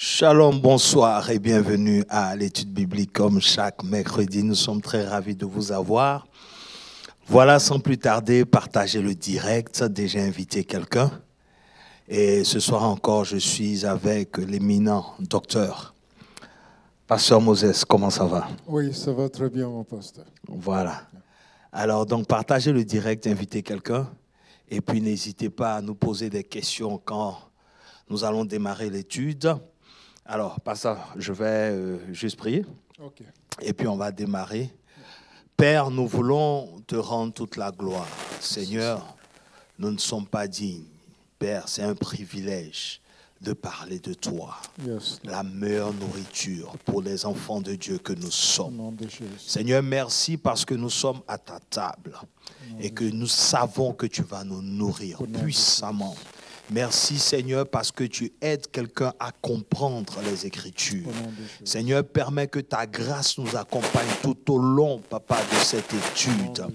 Shalom, bonsoir et bienvenue à l'étude biblique comme chaque mercredi. Nous sommes très ravis de vous avoir. Voilà, sans plus tarder, partagez le direct. Déjà invité quelqu'un. Et ce soir encore, je suis avec l'éminent docteur. Pasteur Moses, comment ça va? Oui, ça va très bien, mon pasteur. Voilà. Alors, donc, partagez le direct, invitez quelqu'un. Et puis, n'hésitez pas à nous poser des questions quand nous allons démarrer l'étude. Alors, pasteur, je vais juste prier. Okay. Et puis, on va démarrer. Père, nous voulons te rendre toute la gloire. Seigneur, nous ne sommes pas dignes. Père, c'est un privilège de parler de toi. Yes. La meilleure nourriture pour les enfants de Dieu que nous Au sommes. nom de Jésus. Seigneur, merci parce que nous sommes à ta table et que nous savons que tu vas nous nourrir puissamment. Merci Seigneur parce que tu aides quelqu'un à comprendre les Écritures. Seigneur, permets que ta grâce nous accompagne tout au long, Papa, de cette étude.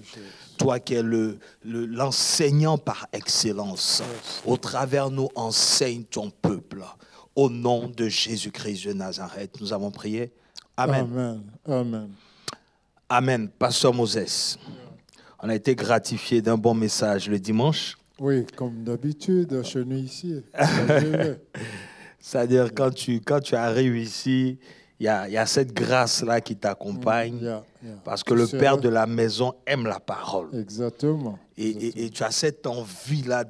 Toi qui es l'enseignant par excellence, au travers nous enseigne ton peuple. Au nom de Jésus-Christ de Nazareth, nous avons prié. Amen. Amen. Amen. Amen. Pasteur Moses, on a été gratifié d'un bon message le dimanche. Oui, comme d'habitude, chez nous ici. C'est-à-dire, quand tu arrives ici, il y a cette grâce-là qui t'accompagne. Parce que le père de la maison aime la parole. Exactement. Et tu as cette envie-là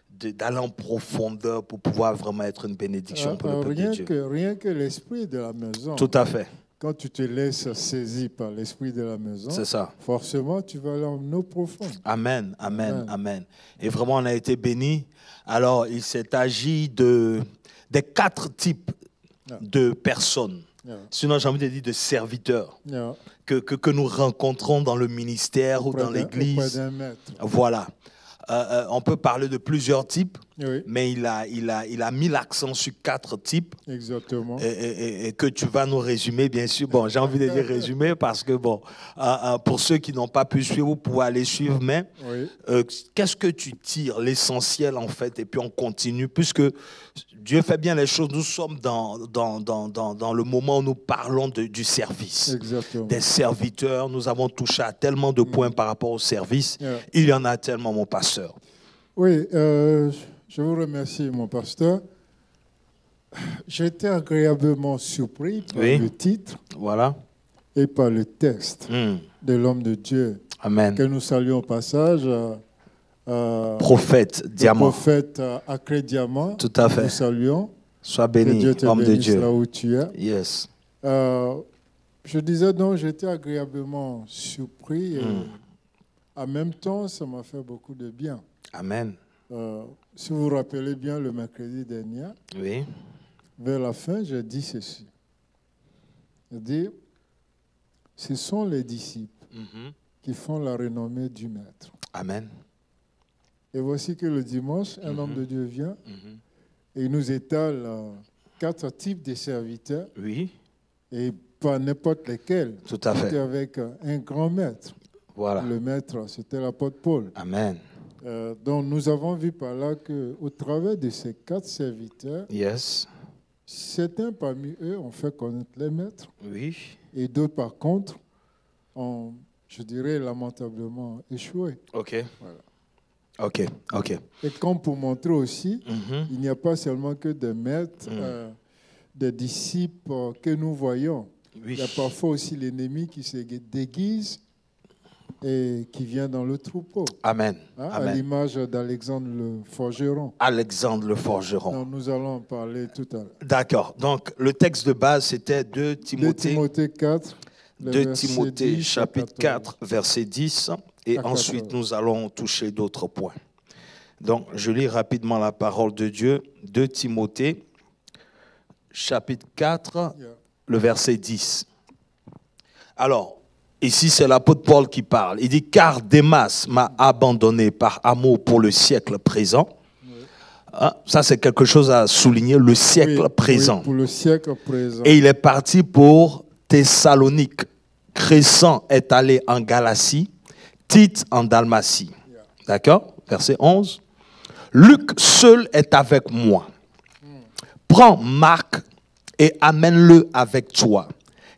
d'aller en profondeur pour pouvoir vraiment être une bénédiction pour le peuple de Dieu. Rien que l'esprit de la maison. Tout à fait. Quand tu te laisses saisir par l'esprit de la maison, c'est ça. Forcément, tu vas aller en eau profonde. Amen, amen, amen. Et vraiment, on a été bénis. Alors, il s'est agi des 4 types de personnes. Sinon, j'ai envie de dire de serviteurs que nous rencontrons dans le ministère ou dans l'église. Voilà. On peut parler de plusieurs types, mais il a mis l'accent sur 4 types. Exactement. Et que tu vas nous résumer, bien sûr. Bon, j'ai envie de dire résumer parce que, bon, pour ceux qui n'ont pas pu suivre, vous pouvez aller suivre, mais qu'est-ce que tu tires, l'essentiel, en fait, et puis on continue, puisque Dieu fait bien les choses. Nous sommes dans le moment où nous parlons du service. Exactement. Des serviteurs. Nous avons touché à tellement de points par rapport au service. Il y en a tellement, mon pasteur. Oui, je vous remercie, mon pasteur. J'ai été agréablement surpris par le titre et par le texte de l'homme de Dieu. Amen. Que nous saluons au passage. Prophète Diamant. Prophète Acré Diamant. Tout à fait. Nous saluons. Sois béni, homme de Dieu. Là où tu es. Yes. Je disais donc, j'étais agréablement surpris et en même temps, ça m'a fait beaucoup de bien. Amen. Si vous vous rappelez bien, le mercredi dernier, vers la fin, j'ai dit ceci. J'ai dit, ce sont les disciples qui font la renommée du Maître. Amen. Et voici que le dimanche, un homme de Dieu vient et il nous étale 4 types de serviteurs. Oui. Et pas n'importe lesquels. Tout à fait. C'était avec un grand maître. Voilà. Le maître, c'était l'apôtre Paul. Amen. Donc nous avons vu par là qu'au travers de ces 4 serviteurs, certains parmi eux ont fait connaître les maîtres. Oui. Et d'autres, par contre, ont, je dirais, lamentablement échoué. OK. Voilà. OK. Et comme pour montrer aussi, il n'y a pas seulement que des maîtres, des disciples que nous voyons. Oui. Il y a parfois aussi l'ennemi qui se déguise et qui vient dans le troupeau. Amen. À l'image d'Alexandre le forgeron. Alexandre le forgeron. Donc, nous allons en parler tout à l'heure. D'accord. Donc, le texte de base, c'était 2 Timothée. 2 Timothée 4. 2 Timothée, chapitre 4, verset 10. Et ensuite, nous allons toucher d'autres points. Donc, je lis rapidement la parole de Dieu. 2 Timothée, chapitre 4, le verset 10. Alors, ici, c'est l'apôtre Paul qui parle. Il dit, car Démas m'a abandonné par amour pour le siècle présent. Ça, c'est quelque chose à souligner, le siècle présent. Oui, pour le siècle présent. Et il est parti pour Thessalonique. Crescent est allé en Galatie, Tite en Dalmatie. D'accord? Verset 11. Luc seul est avec moi. Prends Marc et amène-le avec toi,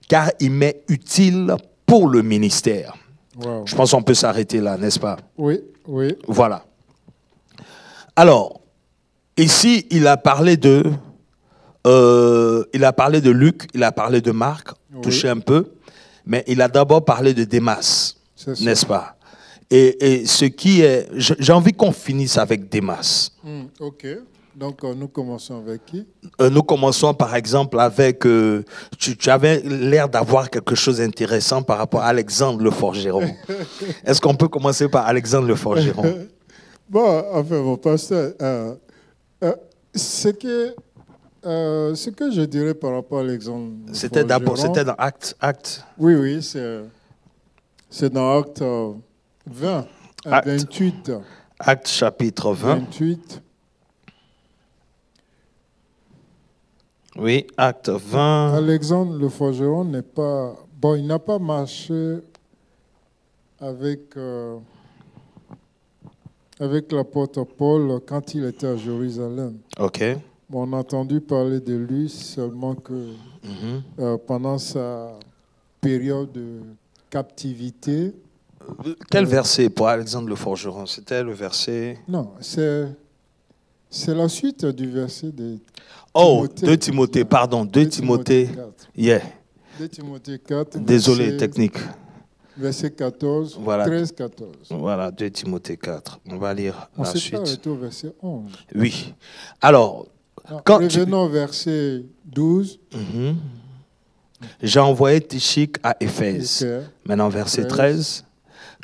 car il m'est utile pour le ministère. Wow. Je pense qu'on peut s'arrêter là, n'est-ce pas? Oui, oui. Voilà. Alors, ici, il a parlé de Luc, il a parlé de Marc, oui, touché un peu, mais il a d'abord parlé de Démas, n'est-ce pas? Et ce qui est... J'ai envie qu'on finisse avec Démas. Ok. Donc, nous commençons avec qui? Nous commençons par exemple avec... tu avais l'air d'avoir quelque chose d'intéressant par rapport à Alexandre le forgeron. Est-ce qu'on peut commencer par Alexandre le forgeron? Bon, enfin, mon pasteur, ce que je dirais par rapport à Alexandre le forgeron... C'était dans Acte. Oui, c'est dans Acte 20, 28. Acte chapitre 20. 28. Oui, Acte 20. Alexandre le forgeron n'est pas... Bon, il n'a pas marché avec l'apôtre Paul quand il était à Jérusalem. OK. Bon, on a entendu parler de lui seulement que pendant sa période de captivité... Quel verset pour Alexandre le forgeron? C'était le verset... Non, c'est la suite du verset de... Oh, 2 Timothée, pardon, 2 Timothée. 2 Timothée 4. Désolé, technique. Verset 14, voilà. 13-14. Voilà, 2 Timothée 4. On va lire la suite. On s'est arrêté au verset 11. Oui. Alors, revenons au verset 12. J'ai envoyé Tychique à Éphèse. Okay. Maintenant, verset 13.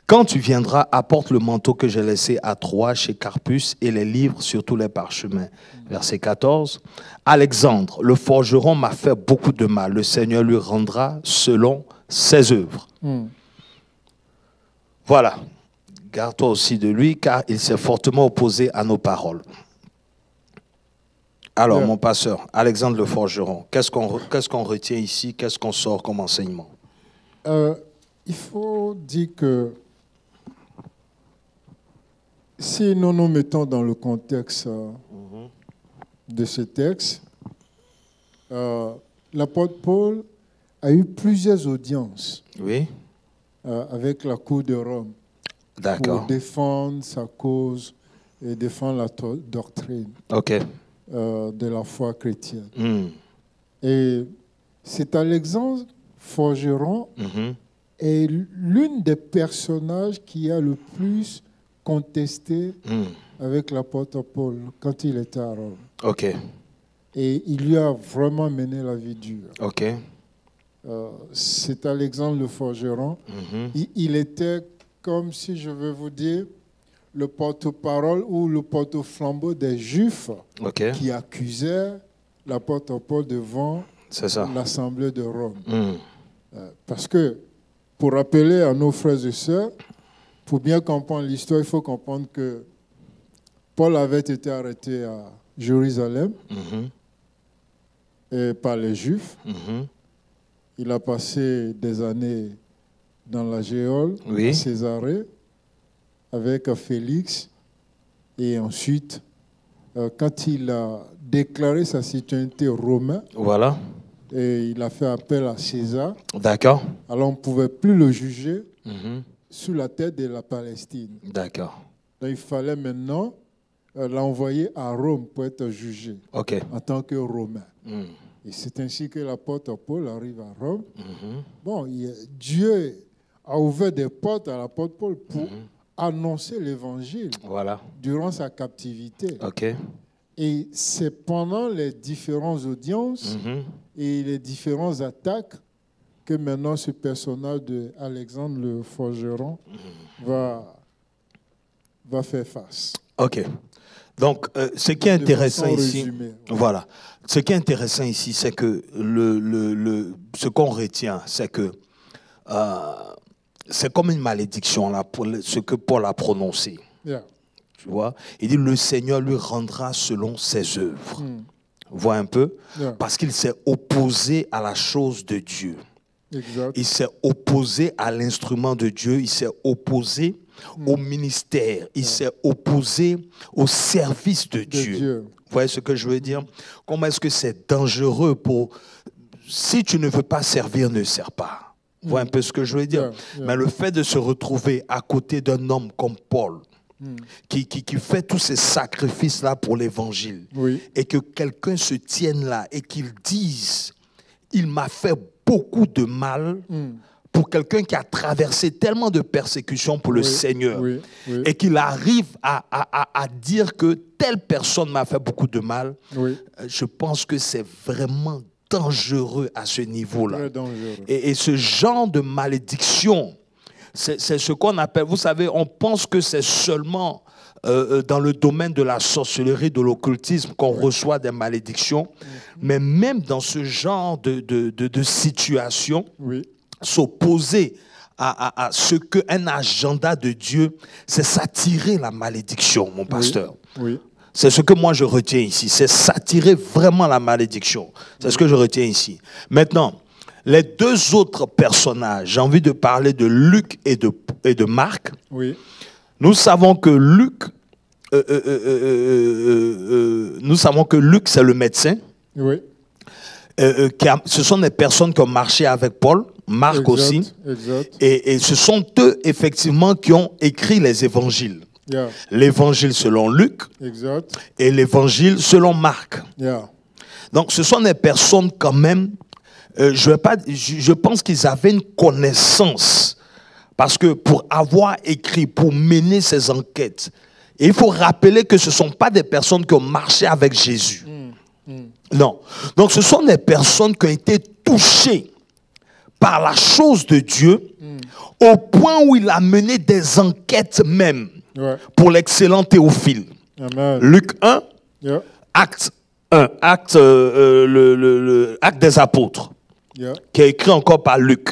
Quand tu viendras, apporte le manteau que j'ai laissé à Troie chez Carpus et les livres sur tous les parchemins. Verset 14. Alexandre, le forgeron, m'a fait beaucoup de mal. Le Seigneur lui rendra selon ses œuvres. Voilà. Garde-toi aussi de lui, car il s'est fortement opposé à nos paroles. Alors, mon pasteur, Alexandre le forgeron, qu'est-ce qu'on retient ici? Qu'est-ce qu'on sort comme enseignement? Il faut dire que si nous nous mettons dans le contexte de ce texte, l'apôtre Paul a eu plusieurs audiences avec la cour de Rome pour défendre sa cause et défendre la doctrine de la foi chrétienne. Et c'est Alexandre forgeron est l'une des personnages qui a le plus contesté avec l'apôtre Paul quand il était à Rome. Et il lui a vraiment mené la vie dure. C'est Alexandre le forgeron. Il était, comme si je veux vous dire, le porte-parole ou le porte-flambeau des Juifs qui accusaient l'apôtre Paul devant l'Assemblée de Rome. Parce que, pour rappeler à nos frères et sœurs, pour bien comprendre l'histoire, il faut comprendre que Paul avait été arrêté à Jérusalem et par les Juifs. Il a passé des années dans la géole, à Césarée, avec Félix. Et ensuite, quand il a déclaré sa citoyenneté romaine, et il a fait appel à César. Alors on ne pouvait plus le juger sous la tête de la Palestine. Donc il fallait maintenant l'envoyer à Rome pour être jugé en tant que Romain. Et c'est ainsi que l'apôtre Paul arrive à Rome. Bon, Dieu a ouvert des portes à l'apôtre Paul pour annoncer l'évangile durant sa captivité. Et c'est pendant les différentes audiences et les différentes attaques que maintenant ce personnage de Alexandre le forgeron va faire face. Donc, ce qui est intéressant ici, ce qui est intéressant ici, c'est que ce qu'on retient, c'est que c'est comme une malédiction là, pour ce que Paul a prononcé. Tu vois, il dit le Seigneur lui rendra selon ses œuvres. Vois un peu, parce qu'il s'est opposé à la chose de Dieu. Il s'est opposé à l'instrument de Dieu. Il s'est opposé au ministère. Il s'est opposé au service de Dieu. Vous voyez ce que je veux dire? Comment est-ce que c'est dangereux pour... Si tu ne veux pas servir, ne sers pas. Vous voyez un peu ce que je veux dire? Mais le fait de se retrouver à côté d'un homme comme Paul, qui fait tous ces sacrifices-là pour l'évangile, et que quelqu'un se tienne là et qu'il dise, il m'a fait beaucoup de mal, pour quelqu'un qui a traversé tellement de persécutions pour le Seigneur, et qu'il arrive à dire que telle personne m'a fait beaucoup de mal, je pense que c'est vraiment dangereux à ce niveau-là. Et ce genre de malédiction, c'est ce qu'on appelle, vous savez, on pense que c'est seulement dans le domaine de la sorcellerie, de l'occultisme qu'on reçoit des malédictions, mais même dans ce genre de situation, s'opposer à ce qu'un agenda de Dieu, c'est s'attirer la malédiction, mon pasteur. C'est ce que moi je retiens ici, c'est s'attirer vraiment la malédiction. C'est ce que je retiens ici. Maintenant, les deux autres personnages, j'ai envie de parler de Luc et de Marc. Nous savons que Luc, c'est le médecin. Ce sont des personnes qui ont marché avec Paul, Marc aussi. Et ce sont eux, effectivement, qui ont écrit les évangiles. L'évangile selon Luc et l'évangile selon Marc. Donc, ce sont des personnes quand même, je pense qu'ils avaient une connaissance. Parce que pour avoir écrit, pour mener ces enquêtes, et il faut rappeler que ce ne sont pas des personnes qui ont marché avec Jésus. Non. Donc, ce sont des personnes qui ont été touchées par la chose de Dieu au point où il a mené des enquêtes même pour l'excellent Théophile. Amen. Luc 1, Acte 1, Acte des Apôtres, qui est écrit encore par Luc.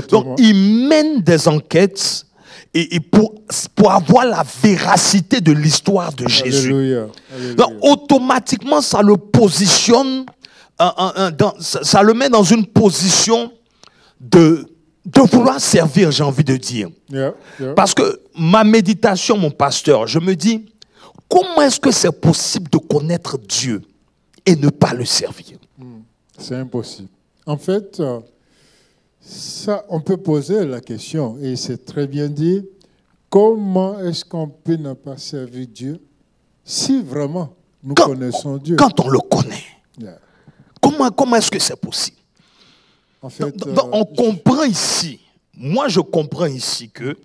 Donc, il mène des enquêtes et pour avoir la véracité de l'histoire de Jésus. Alléluia. Donc, automatiquement, ça le positionne, ça le met dans une position de vouloir servir, j'ai envie de dire. Parce que ma méditation, mon pasteur, je me dis, comment est-ce que c'est possible de connaître Dieu et ne pas le servir? C'est impossible. En fait, ça, on peut poser la question, et c'est très bien dit, comment est-ce qu'on peut ne pas servir Dieu si vraiment nous connaissons Dieu? Quand on le connaît, comment est-ce que c'est possible? En fait, donc, on comprend ici, moi je comprends ici que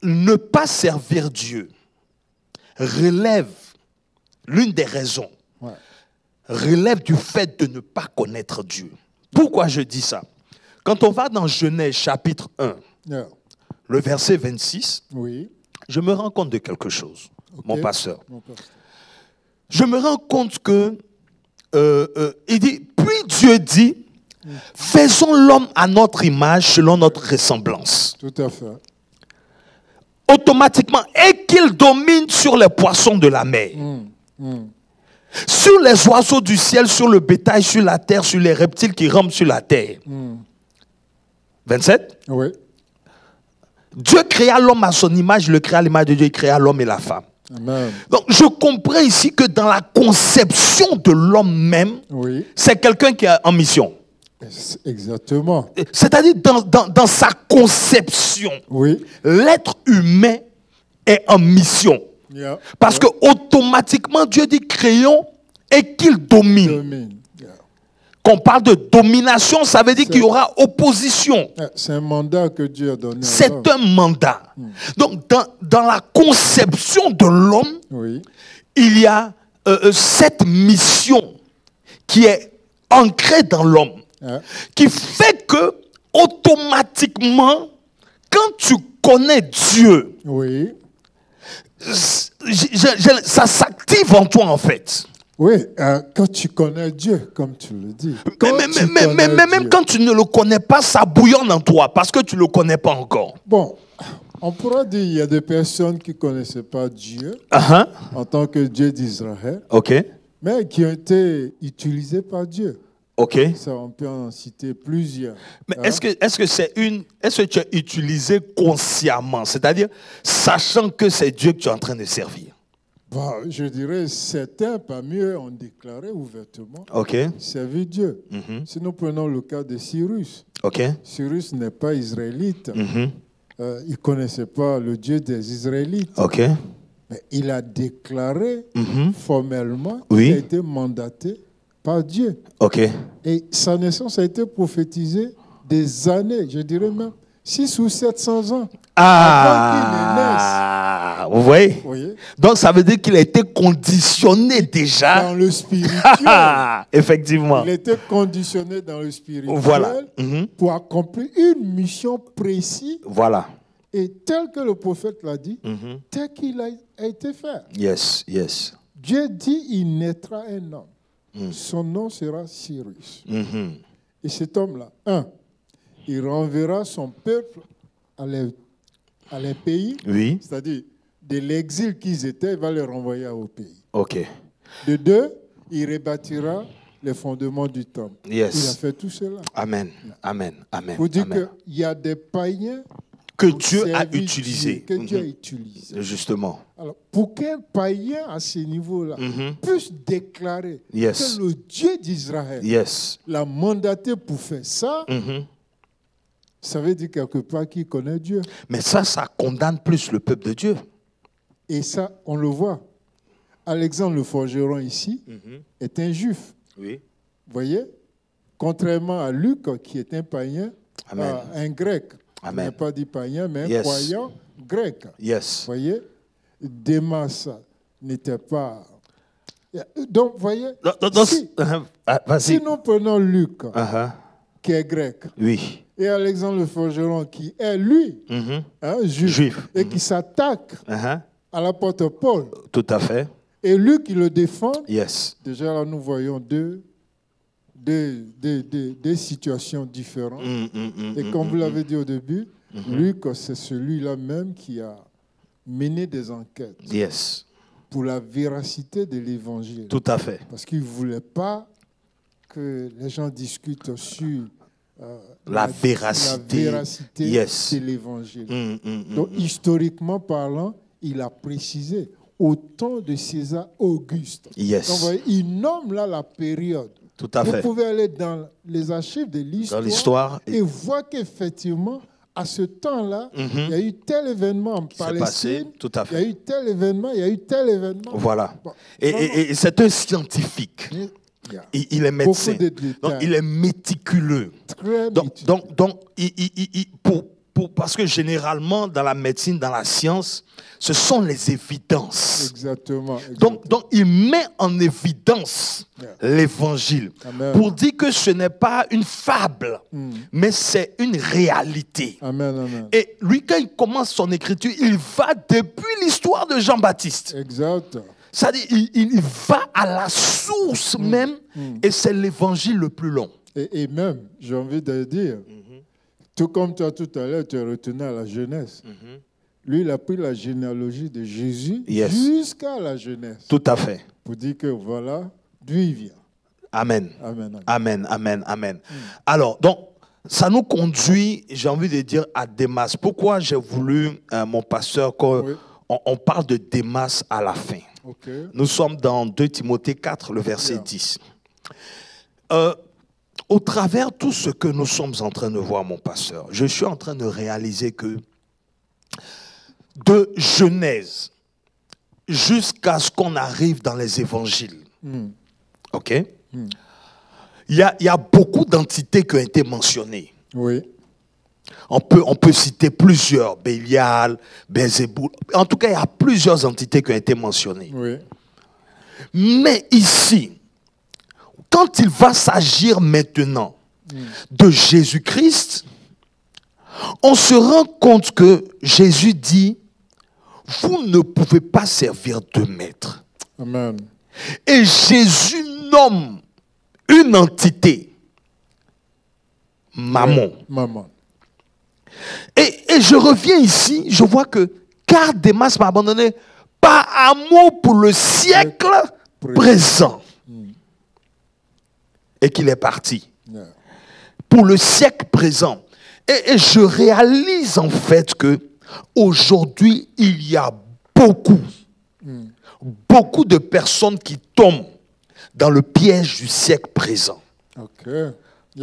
ne pas servir Dieu relève, l'une des raisons, relève du fait de ne pas connaître Dieu. Pourquoi je dis ça? Quand on va dans Genèse chapitre 1, le verset 26, je me rends compte de quelque chose, mon pasteur. Je me rends compte que il dit, puis Dieu dit, faisons l'homme à notre image, selon notre ressemblance. Tout à fait. Automatiquement, et qu'il domine sur les poissons de la mer, sur les oiseaux du ciel, sur le bétail, sur la terre, sur les reptiles qui rampent sur la terre. 27. Oui. Dieu créa l'homme à son image, il le créa à l'image de Dieu, il créa l'homme et la femme. Amen. Donc, je comprends ici que dans la conception de l'homme même, c'est quelqu'un qui est en mission. Exactement. C'est-à-dire, dans sa conception, l'être humain est en mission. Parce que automatiquement, Dieu dit créons et qu'il domine. Quand on parle de domination, ça veut dire qu'il y aura opposition. C'est un mandat que Dieu a donné. C'est un mandat. Donc, dans la conception de l'homme, il y a cette mission qui est ancrée dans l'homme, qui fait que, automatiquement, quand tu connais Dieu, ça s'active en toi, en fait. Oui, quand tu connais Dieu, comme tu le dis. Mais même quand tu ne le connais pas, ça bouillonne en toi parce que tu ne le connais pas encore. Bon, on pourra dire qu'il y a des personnes qui ne connaissaient pas Dieu en tant que Dieu d'Israël, mais qui ont été utilisées par Dieu. Ok. Ça, on peut en citer plusieurs. Mais est-ce que tu as utilisé consciemment, c'est-à-dire sachant que c'est Dieu que tu es en train de servir? Bah, je dirais certains parmi eux ont déclaré ouvertement servir Dieu. Si nous prenons le cas de Cyrus, Cyrus n'est pas israélite. Il ne connaissait pas le Dieu des Israélites. Mais il a déclaré formellement qu'il a été mandaté par Dieu. Et sa naissance a été prophétisée des années, je dirais même 600 ou 700 ans avant qu'il ne naisse. Vous voyez? Donc ça veut dire qu'il a été conditionné déjà. Dans le spirituel. Effectivement. Il a été conditionné dans le spirituel pour accomplir une mission précise. Et tel que le prophète l'a dit, tel qu'il a été fait. Dieu dit, il naîtra un homme. Son nom sera Cyrus. Et cet homme-là, il renverra son peuple à les pays, c'est-à-dire de l'exil qu'ils étaient, il va les renvoyer au pays. De deux, il rebâtira les fondements du temple. Il a fait tout cela. Amen. Pour dire qu'il y a des païens que Dieu a utilisé. Justement. Alors, pour qu'un païen à ce niveau-là puisse déclarer que le Dieu d'Israël l'a mandaté pour faire ça, ça veut dire quelque part qu'il connaît Dieu. Mais ça condamne plus le peuple de Dieu. Et ça, on le voit. Alexandre le forgeron ici est un juif. Vous voyez? Contrairement à Luc, qui est un païen, un grec. Je n'ai pas dit païen, mais un croyant grec. Vous voyez? Démas n'était pas... Donc, vous voyez, si nous prenons Luc, qui est grec, et Alexandre le forgeron, qui est, lui, juif, et qui s'attaque à l'apôtre Paul. Tout à fait. Et Luc, qui le défend. Déjà, là, nous voyons deux situations différentes. Et comme vous l'avez dit au début, Luc, c'est celui-là même qui a mené des enquêtes pour la véracité de l'évangile. Tout à fait. Parce qu'il ne voulait pas que les gens discutent sur la véracité de l'évangile. Donc, historiquement parlant, il a précisé au temps de César Auguste. Donc, vous voyez, il nomme là la période. Tout à fait. Vous pouvez aller dans les archives de l'histoire et voir qu'effectivement, à ce temps-là, il y a eu tel événement en Palestine, tout à fait. Il y a eu tel événement, il y a eu tel événement. Voilà. Bon, et c'est un scientifique. Il est médecin. Donc, il est méticuleux. Parce que généralement, dans la médecine, dans la science, ce sont les évidences. Exactement. Donc, il met en évidence l'évangile pour dire que ce n'est pas une fable, mais c'est une réalité. Et lui, quand il commence son écriture, il va depuis l'histoire de Jean-Baptiste. Exact. C'est-à-dire, il va à la source même, et c'est l'évangile le plus long. Et même, j'ai envie de dire, tout comme toi tout à l'heure, tu as retenu à la jeunesse. Lui, il a pris la généalogie de Jésus jusqu'à la jeunesse. Tout à fait. Pour dire que voilà, d'où il vient. Amen. Alors, donc, ça nous conduit, j'ai envie de dire, à Démas. Pourquoi j'ai voulu, mon pasteur, qu'on parle de Démas à la fin. Nous sommes dans 2 Timothée 4, le verset 10. Au travers de tout ce que nous sommes en train de voir, mon pasteur, je suis en train de réaliser que de Genèse jusqu'à ce qu'on arrive dans les évangiles, il y a beaucoup d'entités qui ont été mentionnées. On peut citer plusieurs, Bélial, Belzéboul. En tout cas, il y a plusieurs entités qui ont été mentionnées. Mais ici, quand il va s'agir maintenant de Jésus-Christ, on se rend compte que Jésus dit, vous ne pouvez pas servir deux maîtres. Amen. Et Jésus nomme une entité, Mammon. Mammon. Et je reviens ici, je vois que car Démas m'a abandonné par amour pour le siècle présent. et qu'il est parti. Pour le siècle présent. Et je réalise en fait que aujourd'hui, il y a beaucoup de personnes qui tombent dans le piège du siècle présent.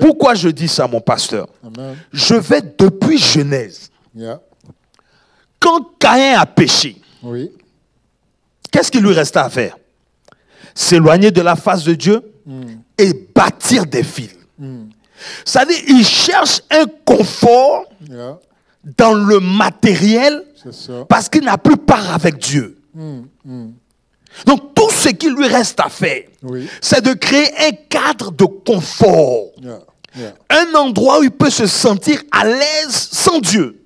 Pourquoi je dis ça, mon pasteur? Amen. Je vais depuis Genèse. Quand Caïn a péché, qu'est-ce qu'il lui restait à faire? S'éloigner de la face de Dieu et bâtir des fils. C'est-à-dire, il cherche un confort dans le matériel parce qu'il n'a plus part avec Dieu. Donc, tout ce qu'il lui reste à faire, c'est de créer un cadre de confort. Un endroit où il peut se sentir à l'aise sans Dieu.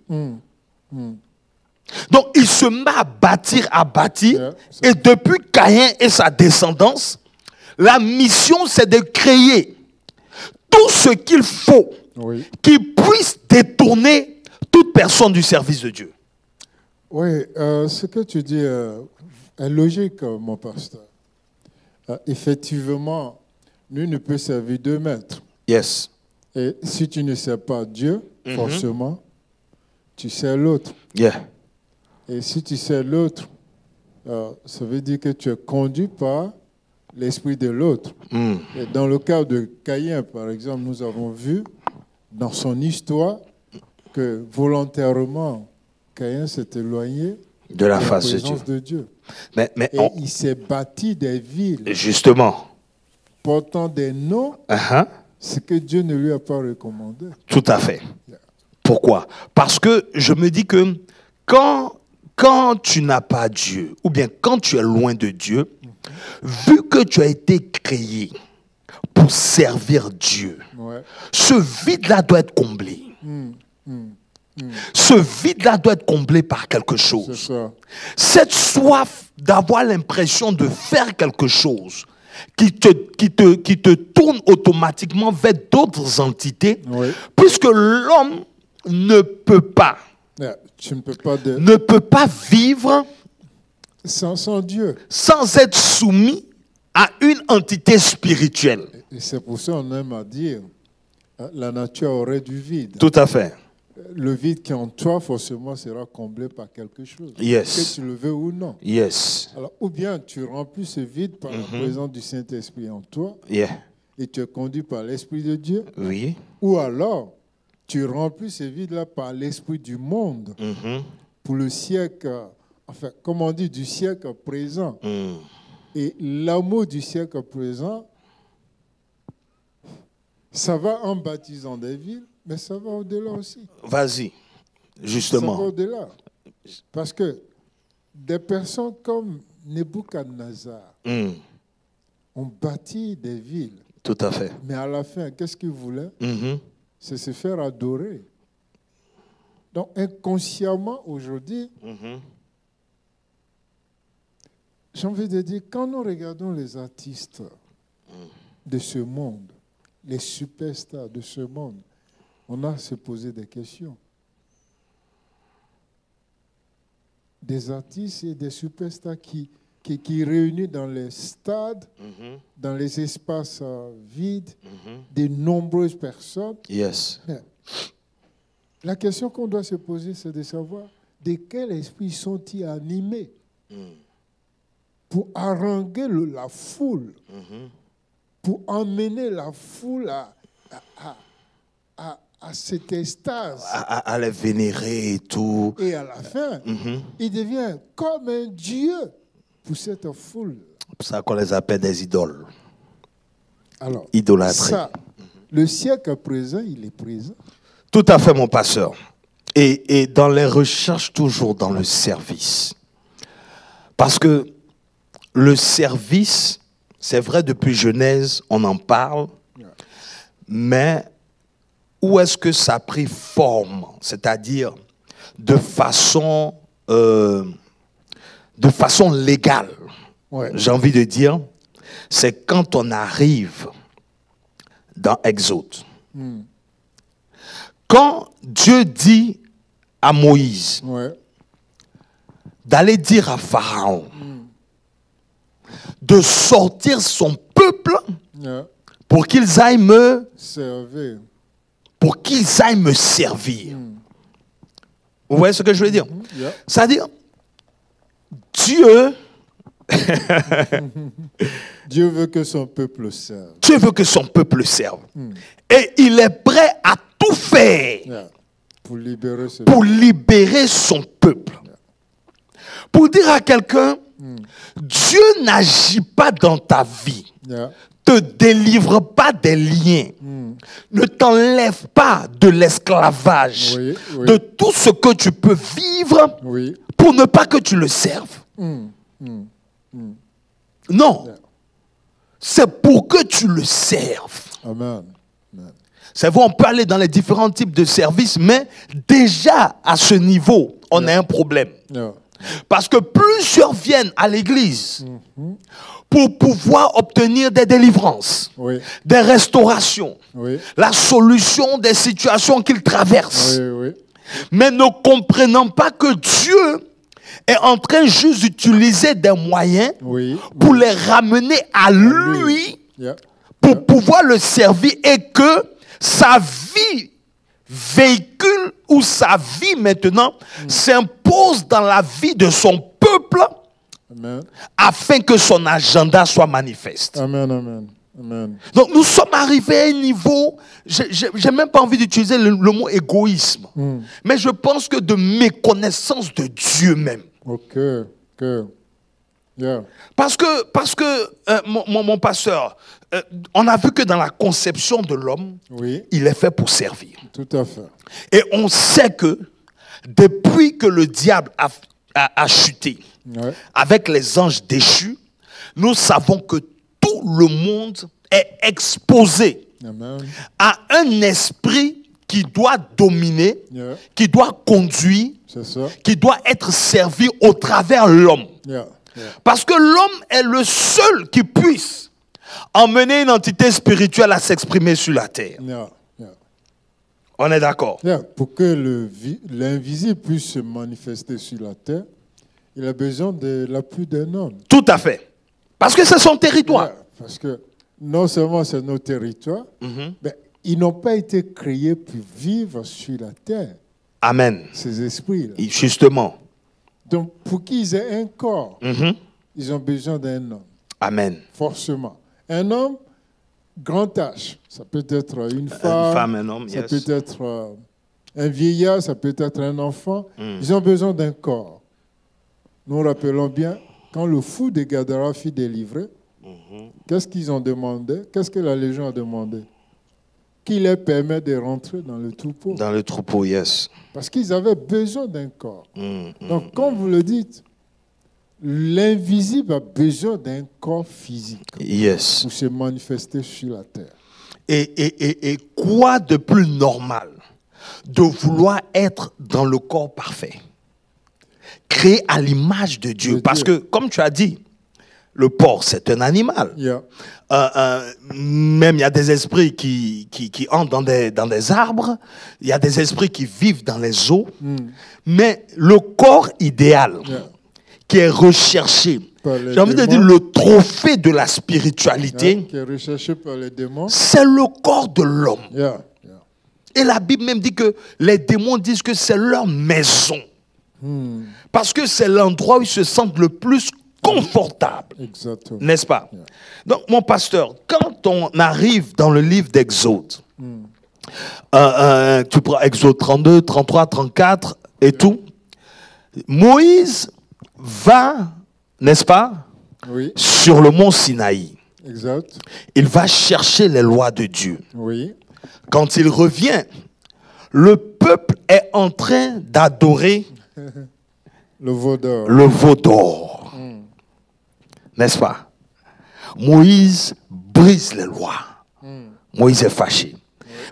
Donc, il se met à bâtir. Et depuis Caïn et sa descendance, la mission, c'est de créer tout ce qu'il faut qui puisse détourner toute personne du service de Dieu. Oui, ce que tu dis est logique, mon pasteur. Effectivement, nul ne peut servir deux maîtres. Yes. Et si tu ne sers pas Dieu, forcément, tu sers l'autre. Yeah. Et si tu sers l'autre, ça veut dire que tu es conduit par l'esprit de l'autre. Et dans le cas de Caïn, par exemple, nous avons vu dans son histoire que volontairement, Caïn s'est éloigné de la face de Dieu. Mais il s'est bâti des villes. Justement. Portant des noms, ce que Dieu ne lui a pas recommandé. Tout à fait. Pourquoi? Parce que je me dis que quand tu n'as pas Dieu, ou bien quand tu es loin de Dieu, vu que tu as été créé pour servir Dieu, ce vide-là doit être comblé. Ce vide-là doit être comblé par quelque chose. Cette soif d'avoir l'impression de faire quelque chose qui te tourne automatiquement vers d'autres entités, puisque l'homme ne peut pas, ne peut pas vivre sans Dieu, sans être soumis à une entité spirituelle. Et c'est pour ça qu'on aime à dire la nature aurait du vide. Tout à fait. Le vide qui est en toi, forcément, sera comblé par quelque chose. Yes. Que tu le veux ou non. Yes. Alors, ou bien tu remplis ce vide par la présence du Saint-Esprit en toi. Et tu es conduit par l'Esprit de Dieu. Oui. Ou alors, tu remplis ce vide-là par l'Esprit du monde. Pour le siècle, enfin, comme on dit, du siècle présent. Et l'amour du siècle présent, ça va en baptisant des villes, mais ça va au-delà aussi. Vas-y, justement. Ça va au-delà. Parce que des personnes comme Nebuchadnezzar ont bâti des villes. Tout à fait. Mais à la fin, qu'est-ce qu'ils voulaient? C'est se faire adorer. Donc, inconsciemment, aujourd'hui, j'ai envie de dire, quand nous regardons les artistes de ce monde, les superstars de ce monde, on a à se poser des questions. Des artistes et des superstars qui réunissent dans les stades, dans les espaces vides, de nombreuses personnes. Yes. Mais la question qu'on doit se poser, c'est de savoir de quel esprit sont-ils animés pour haranguer la foule, pour emmener la foule à cette extase. À les vénérer et tout. Et à la fin, il devient comme un dieu pour cette foule. C'est pour ça qu'on les appelle des idoles. Alors, idolâtrie. Ça, le siècle présent, il est présent. Tout à fait, mon pasteur. Et dans les recherches, toujours dans le service. Parce que le service, c'est vrai, depuis Genèse, on en parle, mais où est-ce que ça a pris forme? C'est-à-dire de façon légale. J'ai envie de dire, c'est quand on arrive dans Exode. Quand Dieu dit à Moïse d'aller dire à Pharaon de sortir son peuple Pour qu'ils aillent me servir. Pour qu'ils aillent me servir. Vous voyez ce que je veux dire? Yeah. C'est-à-dire, Dieu... Dieu veut que son peuple serve. Dieu veut que son peuple serve. Et il est prêt à tout faire pour libérer son peuple. Pour dire à quelqu'un, Dieu n'agit pas dans ta vie. Te délivre pas des liens. Ne t'enlève pas de l'esclavage. De tout ce que tu peux vivre pour ne pas que tu le serves. Non. C'est pour que tu le serves. Amen. C'est vrai, on peut aller dans les différents types de services, mais déjà à ce niveau, on a un problème. Parce que plusieurs viennent à l'église pour pouvoir obtenir des délivrances, des restaurations, la solution des situations qu'ils traversent. Mais ne comprenant pas que Dieu est en train juste d'utiliser des moyens pour les ramener à lui, pour pouvoir le servir et que sa vie véhicule ou sa vie maintenant s'impose dans la vie de son peuple afin que son agenda soit manifeste. Amen. Donc nous sommes arrivés à un niveau, j'ai même pas envie d'utiliser le mot égoïsme, mais je pense que de méconnaissance de Dieu même. Parce que mon pasteur, on a vu que dans la conception de l'homme, il est fait pour servir. Tout à fait. Et on sait que depuis que le diable a chuté avec les anges déchus, nous savons que tout le monde est exposé à un esprit qui doit dominer, qui doit conduire, qui doit être servi au travers l'homme. Parce que l'homme est le seul qui puisse emmener une entité spirituelle à s'exprimer sur la terre. On est d'accord? Pour que l'invisible puisse se manifester sur la terre, il a besoin de l'appui d'un homme. Tout à fait. Parce que c'est son territoire. Parce que non seulement c'est nos territoires, mais ils n'ont pas été créés pour vivre sur la terre. Amen. Ces esprits-là. Justement. Donc, pour qu'ils aient un corps, ils ont besoin d'un homme. Amen. Forcément. Un homme, grand âge. Ça peut être une femme, un homme, ça peut être un vieillard, ça peut être un enfant. Ils ont besoin d'un corps. Nous rappelons bien, quand le fou de Gadara fut délivré, qu'est-ce qu'ils ont demandé? Qu'est-ce que la Légion a demandé? Qu'il leur permet de rentrer dans le troupeau. Dans le troupeau, yes. Parce qu'ils avaient besoin d'un corps. Donc, comme vous le dites, l'invisible a besoin d'un corps physique pour se manifester sur la terre. Et quoi de plus normal de vouloir être dans le corps parfait, créé à l'image de Dieu? Parce que, comme tu as dit, le porc, c'est un animal. Même il y a des esprits qui entrent dans des arbres, il y a des esprits qui vivent dans les eaux. Mais le corps idéal qui est recherché, j'ai envie de dire le trophée de la spiritualité, qui est recherché par les démons, c'est le corps de l'homme. Et la Bible même dit que les démons disent que c'est leur maison. Parce que c'est l'endroit où ils se sentent le plus confortable. N'est-ce pas? Donc, mon pasteur, quand on arrive dans le livre d'Exode, tu prends Exode 32, 33, 34 et tout, Moïse va, n'est-ce pas, sur le mont Sinaï. Il va chercher les lois de Dieu. Quand il revient, le peuple est en train d'adorer le veau d'or. N'est-ce pas? Moïse brise les lois. Moïse est fâché.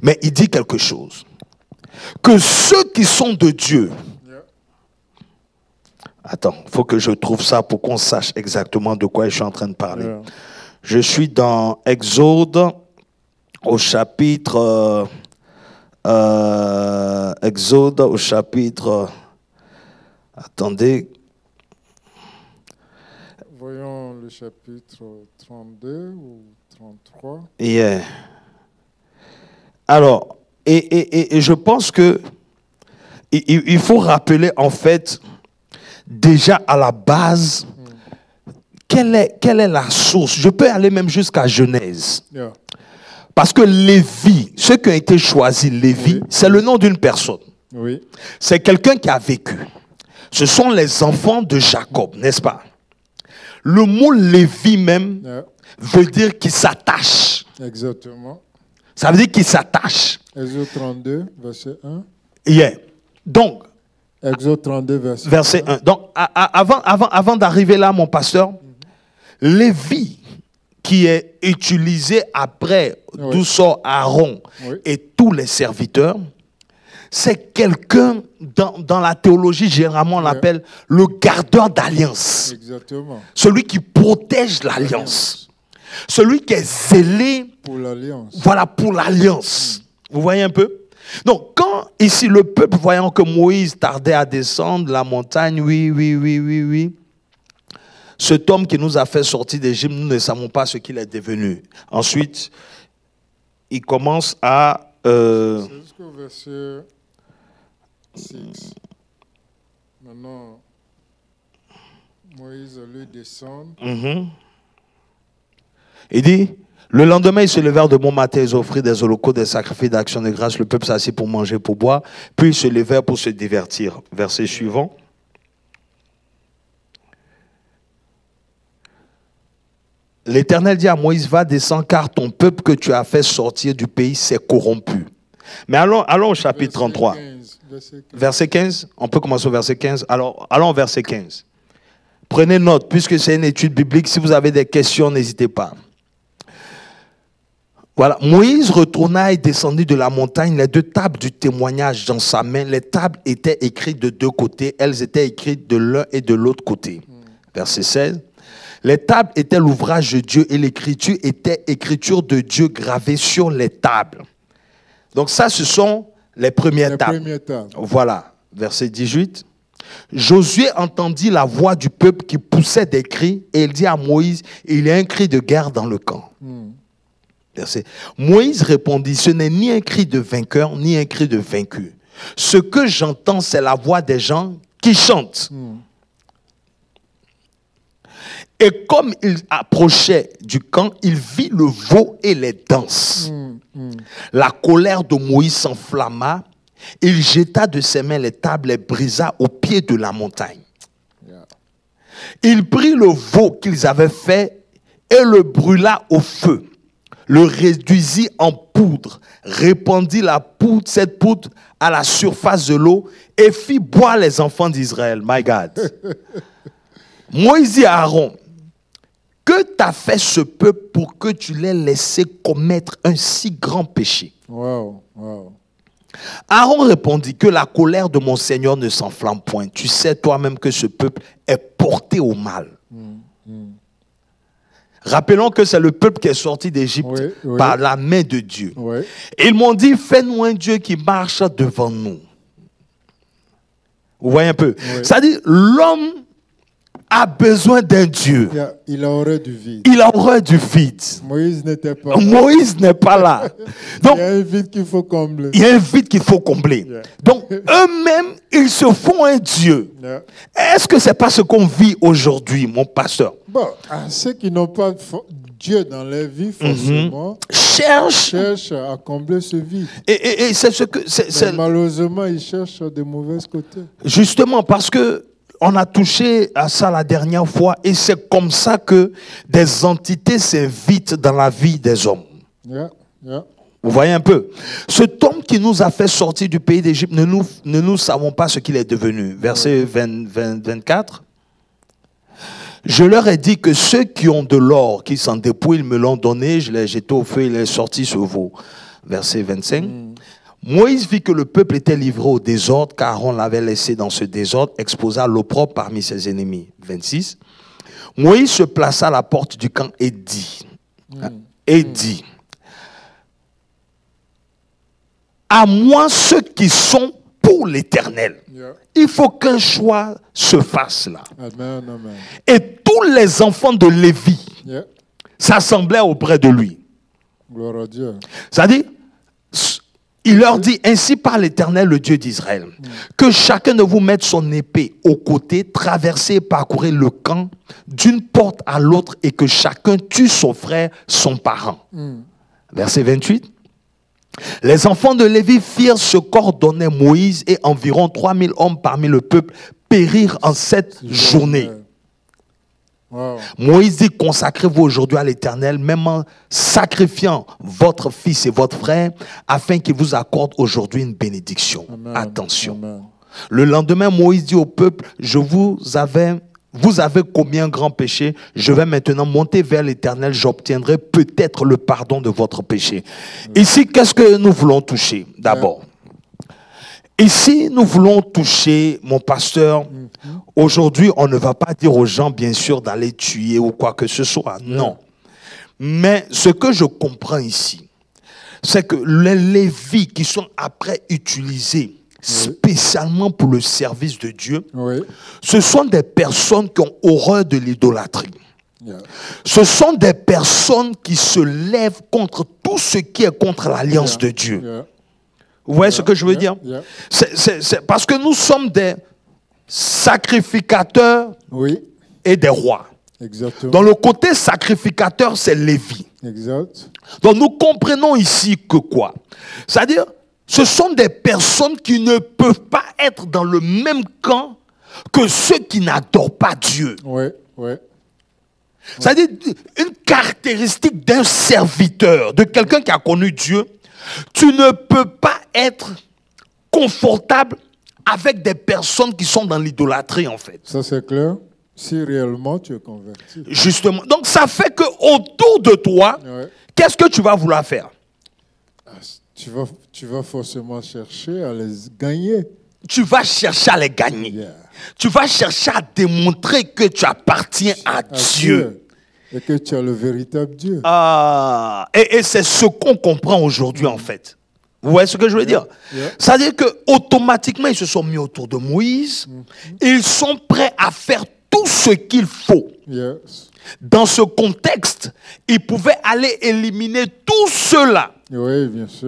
Mais il dit quelque chose. Que ceux qui sont de Dieu... Attends, il faut que je trouve ça pour qu'on sache exactement de quoi je suis en train de parler. Je suis dans Exode au chapitre... Exode au chapitre... Attendez... Voyons le chapitre 32 ou 33. Yeah. Alors, et je pense que il faut rappeler en fait déjà à la base quelle est la source. Je peux aller même jusqu'à Genèse. Yeah. Parce que Lévi, ceux qui ont été choisis, Lévi, c'est le nom d'une personne. Oui. C'est quelqu'un qui a vécu. Ce sont les enfants de Jacob, n'est-ce pas? Le mot Lévi même veut dire qu'il s'attache. Exactement. Ça veut dire qu'il s'attache. Exode 32, verset 1. Yeah. Donc, Exode 32, verset 1. Donc, avant d'arriver là, mon pasteur, Lévi, qui est utilisé après, d'où sort Aaron et tous les serviteurs, c'est quelqu'un, dans la théologie, généralement on l'appelle le gardeur d'alliance. Exactement. Celui qui protège l'alliance. Celui qui est zélé pour l'alliance. Voilà, pour l'alliance. Vous voyez un peu? Donc, quand ici le peuple, voyant que Moïse tardait à descendre la montagne, oui. Cet homme qui nous a fait sortir d'Égypte, nous ne savons pas ce qu'il est devenu. Ensuite, il commence à... C'est jusqu'au verset 6. Maintenant, Moïse lui descend. Il dit, le lendemain, ils se levèrent de bon matin, ils offrirent des holocaustes, des sacrifices d'action de grâce. Le peuple s'assit pour manger, pour boire. Puis ils se levèrent pour se divertir. Verset suivant. L'Éternel dit à Moïse, va, descends, car ton peuple que tu as fait sortir du pays s'est corrompu. Mais allons au chapitre 33. Verset 15. On peut commencer au verset 15. Alors, allons au verset 15. Prenez note, puisque c'est une étude biblique. Si vous avez des questions, n'hésitez pas. Voilà. Moïse retourna et descendit de la montagne, les deux tables du témoignage dans sa main. Les tables étaient écrites de deux côtés. Elles étaient écrites de l'un et de l'autre côté. Verset 16. Les tables étaient l'ouvrage de Dieu et l'écriture était écriture de Dieu gravée sur les tables. Donc ça, ce sont les premières tables. Voilà, verset 18. Josué entendit la voix du peuple qui poussait des cris et il dit à Moïse, il y a un cri de guerre dans le camp. Verset. Moïse répondit, ce n'est ni un cri de vainqueur ni un cri de vaincu. Ce que j'entends, c'est la voix des gens qui chantent. Et comme il approchait du camp, il vit le veau et les danses. La colère de Moïse s'enflamma. Il jeta de ses mains les tables, les brisa au pied de la montagne. Il prit le veau qu'ils avaient fait et le brûla au feu. Le réduisit en poudre, répandit cette poudre à la surface de l'eau et fit boire les enfants d'Israël. My God. Moïse dit à Aaron, que t'a fait ce peuple pour que tu l'aies laissé commettre un si grand péché? Aaron répondit, que la colère de mon Seigneur ne s'enflamme point. Tu sais toi-même que ce peuple est porté au mal. Rappelons que c'est le peuple qui est sorti d'Égypte par la main de Dieu. Ils m'ont dit, fais-nous un Dieu qui marche devant nous. Vous voyez un peu? C'est-à-dire, l'homme a besoin d'un Dieu. Il a horreur du vide. Il a horreur du vide. Moïse n'était pas là. Moïse n'est pas là. Donc, il y a un vide qu'il faut combler. Il y a un vide qu'il faut combler. Donc, eux-mêmes, ils se font un Dieu. Est-ce que ce n'est pas ce qu'on vit aujourd'hui, mon pasteur? Bon, ceux qui n'ont pas Dieu dans leur vie, forcément, cherchent à combler ce vide. Et c'est ce que... Mais malheureusement, ils cherchent de mauvais côtés. Justement, parce que on a touché à ça la dernière fois et c'est comme ça que des entités s'invitent dans la vie des hommes. Vous voyez un peu? Cet homme qui nous a fait sortir du pays d'Égypte, ne nous savons pas ce qu'il est devenu. Verset 24. Je leur ai dit que ceux qui ont de l'or, qui s'en dépouillent, ils me l'ont donné, je l'ai jeté au feu, il est sorti ce veau. Verset 25. Moïse vit que le peuple était livré au désordre, car on l'avait laissé dans ce désordre, exposa l'opprobre parmi ses ennemis. 26. Moïse se plaça à la porte du camp et dit, à moi ceux qui sont pour l'Éternel. Il faut qu'un choix se fasse là. Amen, amen. Et tous les enfants de Lévi s'assemblaient auprès de lui. Gloire à Dieu. C'est-à-dire, il leur dit, ainsi par l'Éternel, le Dieu d'Israël, que chacun de vous mette son épée au côté, traverser et parcourir le camp d'une porte à l'autre, et que chacun tue son frère, son parent. Verset 28. Les enfants de Lévi firent ce qu'ordonnait Moïse, et environ 3000 hommes parmi le peuple périrent en cette journée. Wow. Moïse dit, consacrez-vous aujourd'hui à l'Éternel, même en sacrifiant votre fils et votre frère, afin qu'il vous accorde aujourd'hui une bénédiction. Amen. Attention. Amen. Le lendemain, Moïse dit au peuple, vous avez commis un grand péché, je vais maintenant monter vers l'Éternel, j'obtiendrai peut-être le pardon de votre péché. Ici, qu'est-ce que nous voulons toucher d'abord? Ici, nous voulons toucher, mon pasteur, aujourd'hui, on ne va pas dire aux gens, bien sûr, d'aller tuer ou quoi que ce soit. Non. Mais ce que je comprends ici, c'est que les Lévites qui sont après utilisés spécialement pour le service de Dieu, ce sont des personnes qui ont horreur de l'idolâtrie. Ce sont des personnes qui se lèvent contre tout ce qui est contre l'alliance de Dieu. Vous voyez ce que je veux dire? C'est parce que nous sommes des sacrificateurs et des rois. Exactement. Dans le côté sacrificateur, c'est Lévi. Exact. Donc nous comprenons ici que quoi? C'est-à-dire, ce sont des personnes qui ne peuvent pas être dans le même camp que ceux qui n'adorent pas Dieu. C'est-à-dire, une caractéristique d'un serviteur, de quelqu'un qui a connu Dieu, tu ne peux pas être confortable avec des personnes qui sont dans l'idolâtrie, en fait. Ça, c'est clair. Si réellement tu es converti. Justement. Donc, ça fait qu'autour de toi, qu'est-ce que tu vas vouloir faire? Tu vas forcément chercher à les gagner. Tu vas chercher à les gagner. Tu vas chercher à démontrer que tu appartiens à Dieu. Et que tu as le véritable Dieu. Et c'est ce qu'on comprend aujourd'hui, en fait. Vous voyez ce que je veux dire? C'est-à-dire qu'automatiquement, ils se sont mis autour de Moïse. Ils sont prêts à faire tout ce qu'il faut. Dans ce contexte, ils pouvaient aller éliminer tous ceux-là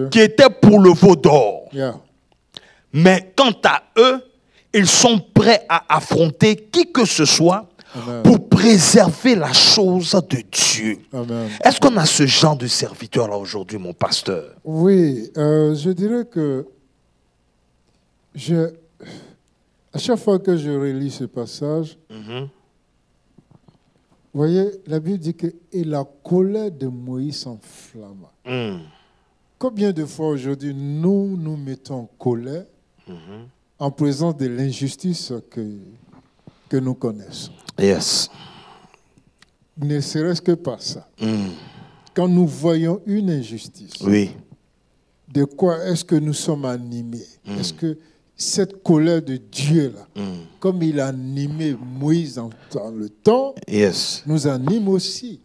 qui étaient pour le veau d'or. Mais quant à eux, ils sont prêts à affronter qui que ce soit pour préserver la chose de Dieu. Est-ce qu'on a ce genre de serviteur-là aujourd'hui, mon pasteur? Oui, je dirais que à chaque fois que je relis ce passage, vous voyez, la Bible dit que « et la colère de Moïse s'enflamma ». Combien de fois aujourd'hui nous nous mettons en colère en présence de l'injustice que nous connaissons? Ne serait-ce que par ça. Quand nous voyons une injustice, de quoi est-ce que nous sommes animés? Est-ce que cette colère de Dieu-là, comme il a animé Moïse dans le temps, nous anime aussi?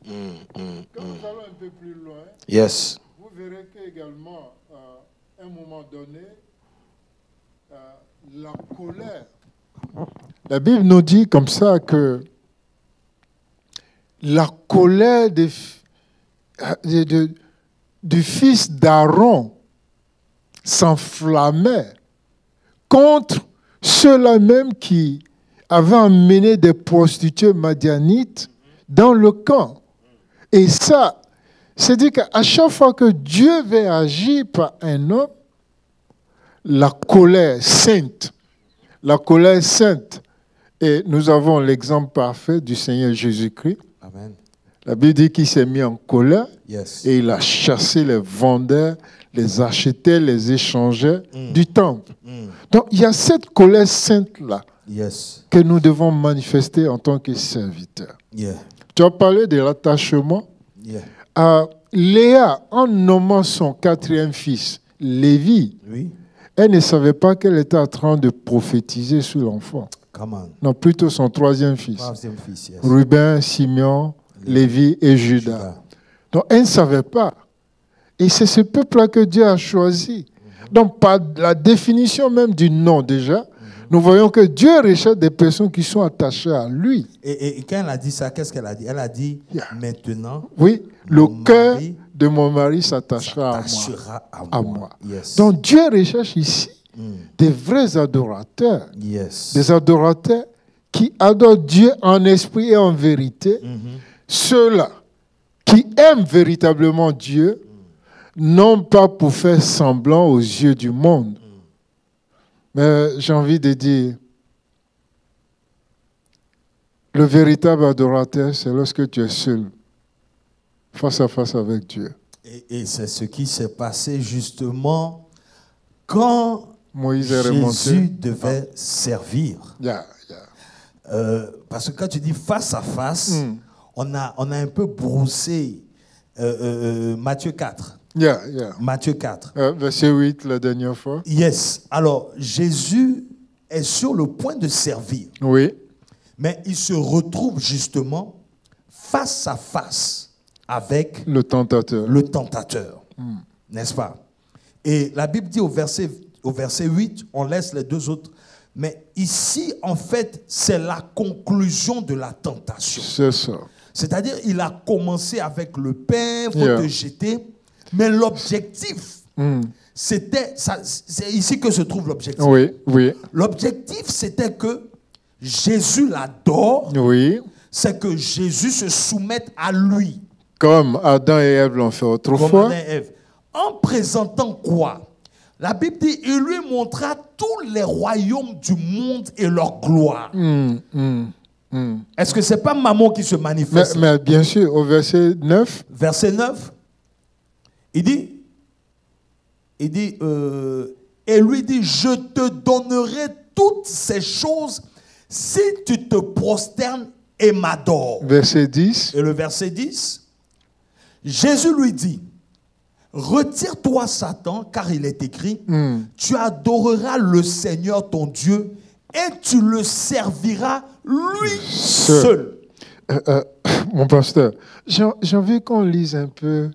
Quand nous allons un peu plus loin, vous verrez qu'également, à un moment donné, la colère. La Bible nous dit comme ça que la colère du fils d'Aaron s'enflammait contre ceux-là même qui avaient emmené des prostituées madianites dans le camp. Et ça, c'est-à-dire qu'à chaque fois que Dieu veut agir par un homme, la colère sainte, et nous avons l'exemple parfait du Seigneur Jésus-Christ. Amen. La Bible dit qu'il s'est mis en colère et il a chassé les vendeurs, les achetait, les échangeait du temple. Donc il y a cette colère sainte-là que nous devons manifester en tant que serviteurs. Tu as parlé de l'attachement. Léa, en nommant son quatrième fils, Lévi, elle ne savait pas qu'elle était en train de prophétiser sur l'enfant. Non, plutôt son troisième fils. Ruben, Simeon, Lévi et Judas. Donc elle ne savait pas. Et c'est ce peuple-là que Dieu a choisi. Donc, par la définition même du nom déjà, nous voyons que Dieu recherche des personnes qui sont attachées à lui. Et quand elle a dit ça, qu'est-ce qu'elle a dit? Elle a dit, maintenant, oui, le cœur de mon mari s'attachera à moi. Yes. Donc, Dieu recherche ici des vrais adorateurs. Yes. Des adorateurs qui adorent Dieu en esprit et en vérité. Ceux-là qui aiment véritablement Dieu, non pas pour faire semblant aux yeux du monde. Mais j'ai envie de dire, le véritable adorateur, c'est lorsque tu es seul, face à face avec Dieu. Et c'est ce qui s'est passé justement quand Moïse est Jésus devait servir. Yeah. Parce que quand tu dis face à face, on a un peu broussé Matthieu 4. Matthieu 4. Verset 8, la dernière fois. Yes. Alors, Jésus est sur le point de servir. Oui. Mais il se retrouve justement face à face avec le tentateur. N'est-ce pas? Et la Bible dit au verset 8, on laisse les deux autres. Mais ici, en fait, c'est la conclusion de la tentation. C'est ça. C'est-à-dire, il a commencé avec le pain, il faut te jeter. Mais l'objectif, c'était, c'est ici que se trouve l'objectif. Oui. L'objectif, c'était que Jésus l'adore. Oui. C'est que Jésus se soumette à lui. Comme Adam et Ève l'ont fait autrefois. En présentant quoi? La Bible dit, il lui montra tous les royaumes du monde et leur gloire. Est-ce que ce n'est pas maman qui se manifeste? Mais bien sûr, au verset 9. Verset 9, il dit, et lui dit, je te donnerai toutes ces choses si tu te prosternes et m'adores. Verset 10. Et le verset 10, Jésus lui dit, retire-toi Satan, car il est écrit, tu adoreras le Seigneur ton Dieu et tu le serviras lui seul. Mon pasteur, j'ai envie qu'on lise un peu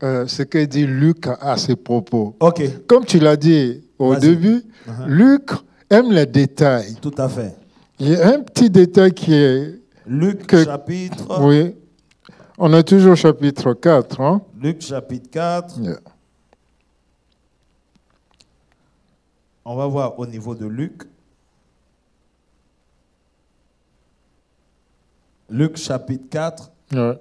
ce que dit Luc à ses propos. Ok. Comme tu l'as dit au début, Luc aime les détails. Tout à fait. Il y a un petit détail qui est... Luc chapitre... Oui. On a toujours chapitre 4. Hein? Luc chapitre 4. Yeah. On va voir au niveau de Luc. Luc chapitre 4. Yeah.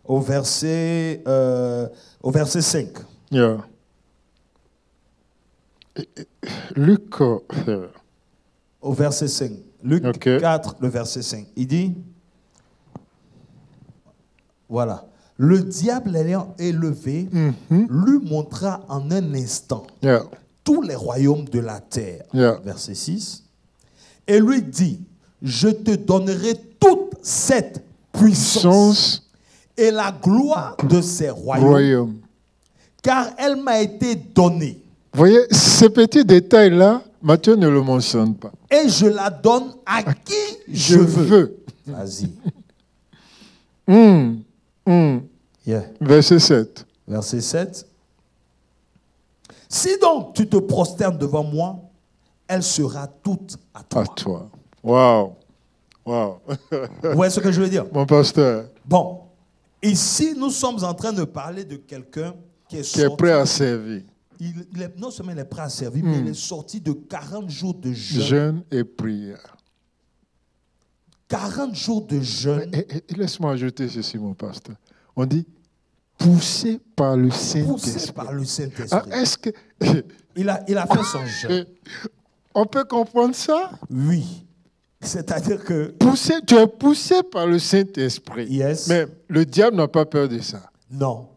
Au verset 5. Yeah. Luc... Au verset 5. Luc 4, le verset 5. Il dit... Voilà. Le diable l'ayant élevé, lui montra en un instant tous les royaumes de la terre. Verset 6. Et lui dit, je te donnerai toute cette puissance et la gloire de ces royaumes, car elle m'a été donnée. Vous voyez, ces petits détails-là, Matthieu ne le mentionne pas. Et je la donne à qui je veux. Vas-y. Verset 7. Verset 7. Si donc tu te prosternes devant moi, elle sera toute à toi. À toi. Wow. Wow. Vous voyez ce que je veux dire? Mon pasteur. Bon, ici, nous sommes en train de parler de quelqu'un qui est prêt à servir. Non seulement il est prêt à servir, mais il est sorti de 40 jours de jeûne et prière. 40 jours de jeûne. Et laisse-moi ajouter ceci, mon pasteur. On dit poussé par le Saint-Esprit. Poussé par le Saint-Esprit. Ah, est-ce que il a fait son jeûne. On peut comprendre ça? Oui. C'est-à-dire que... Tu es poussé par le Saint-Esprit. Yes. Mais le diable n'a pas peur de ça. Non.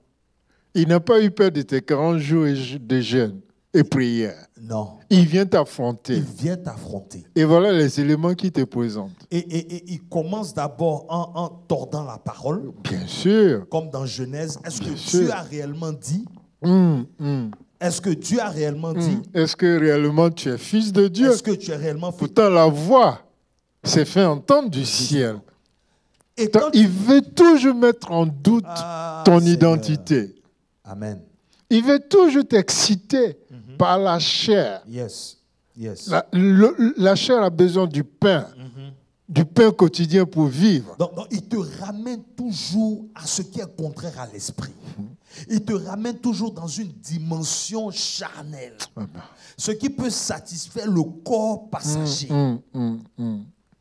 Il n'a pas eu peur de tes 40 jours de jeûne et prière. Non. Il vient t'affronter. Il vient t'affronter. Et voilà les éléments qu'il te présente. Et il commence d'abord en tordant la parole. Bien sûr. Comme dans Genèse. Est-ce que Dieu a réellement dit? Est-ce que Dieu a réellement dit? Est-ce que réellement tu es fils de Dieu? Est-ce que tu es réellement fils? Pourtant la voix s'est fait entendre du ciel. Et il veut toujours mettre en doute ton identité. Amen. Il veut toujours t'exciter par la chair. Yes. Yes. La chair a besoin du pain. Du pain quotidien pour vivre. Donc, il te ramène toujours à ce qui est contraire à l'esprit. Il te ramène toujours dans une dimension charnelle. Ce qui peut satisfaire le corps passager.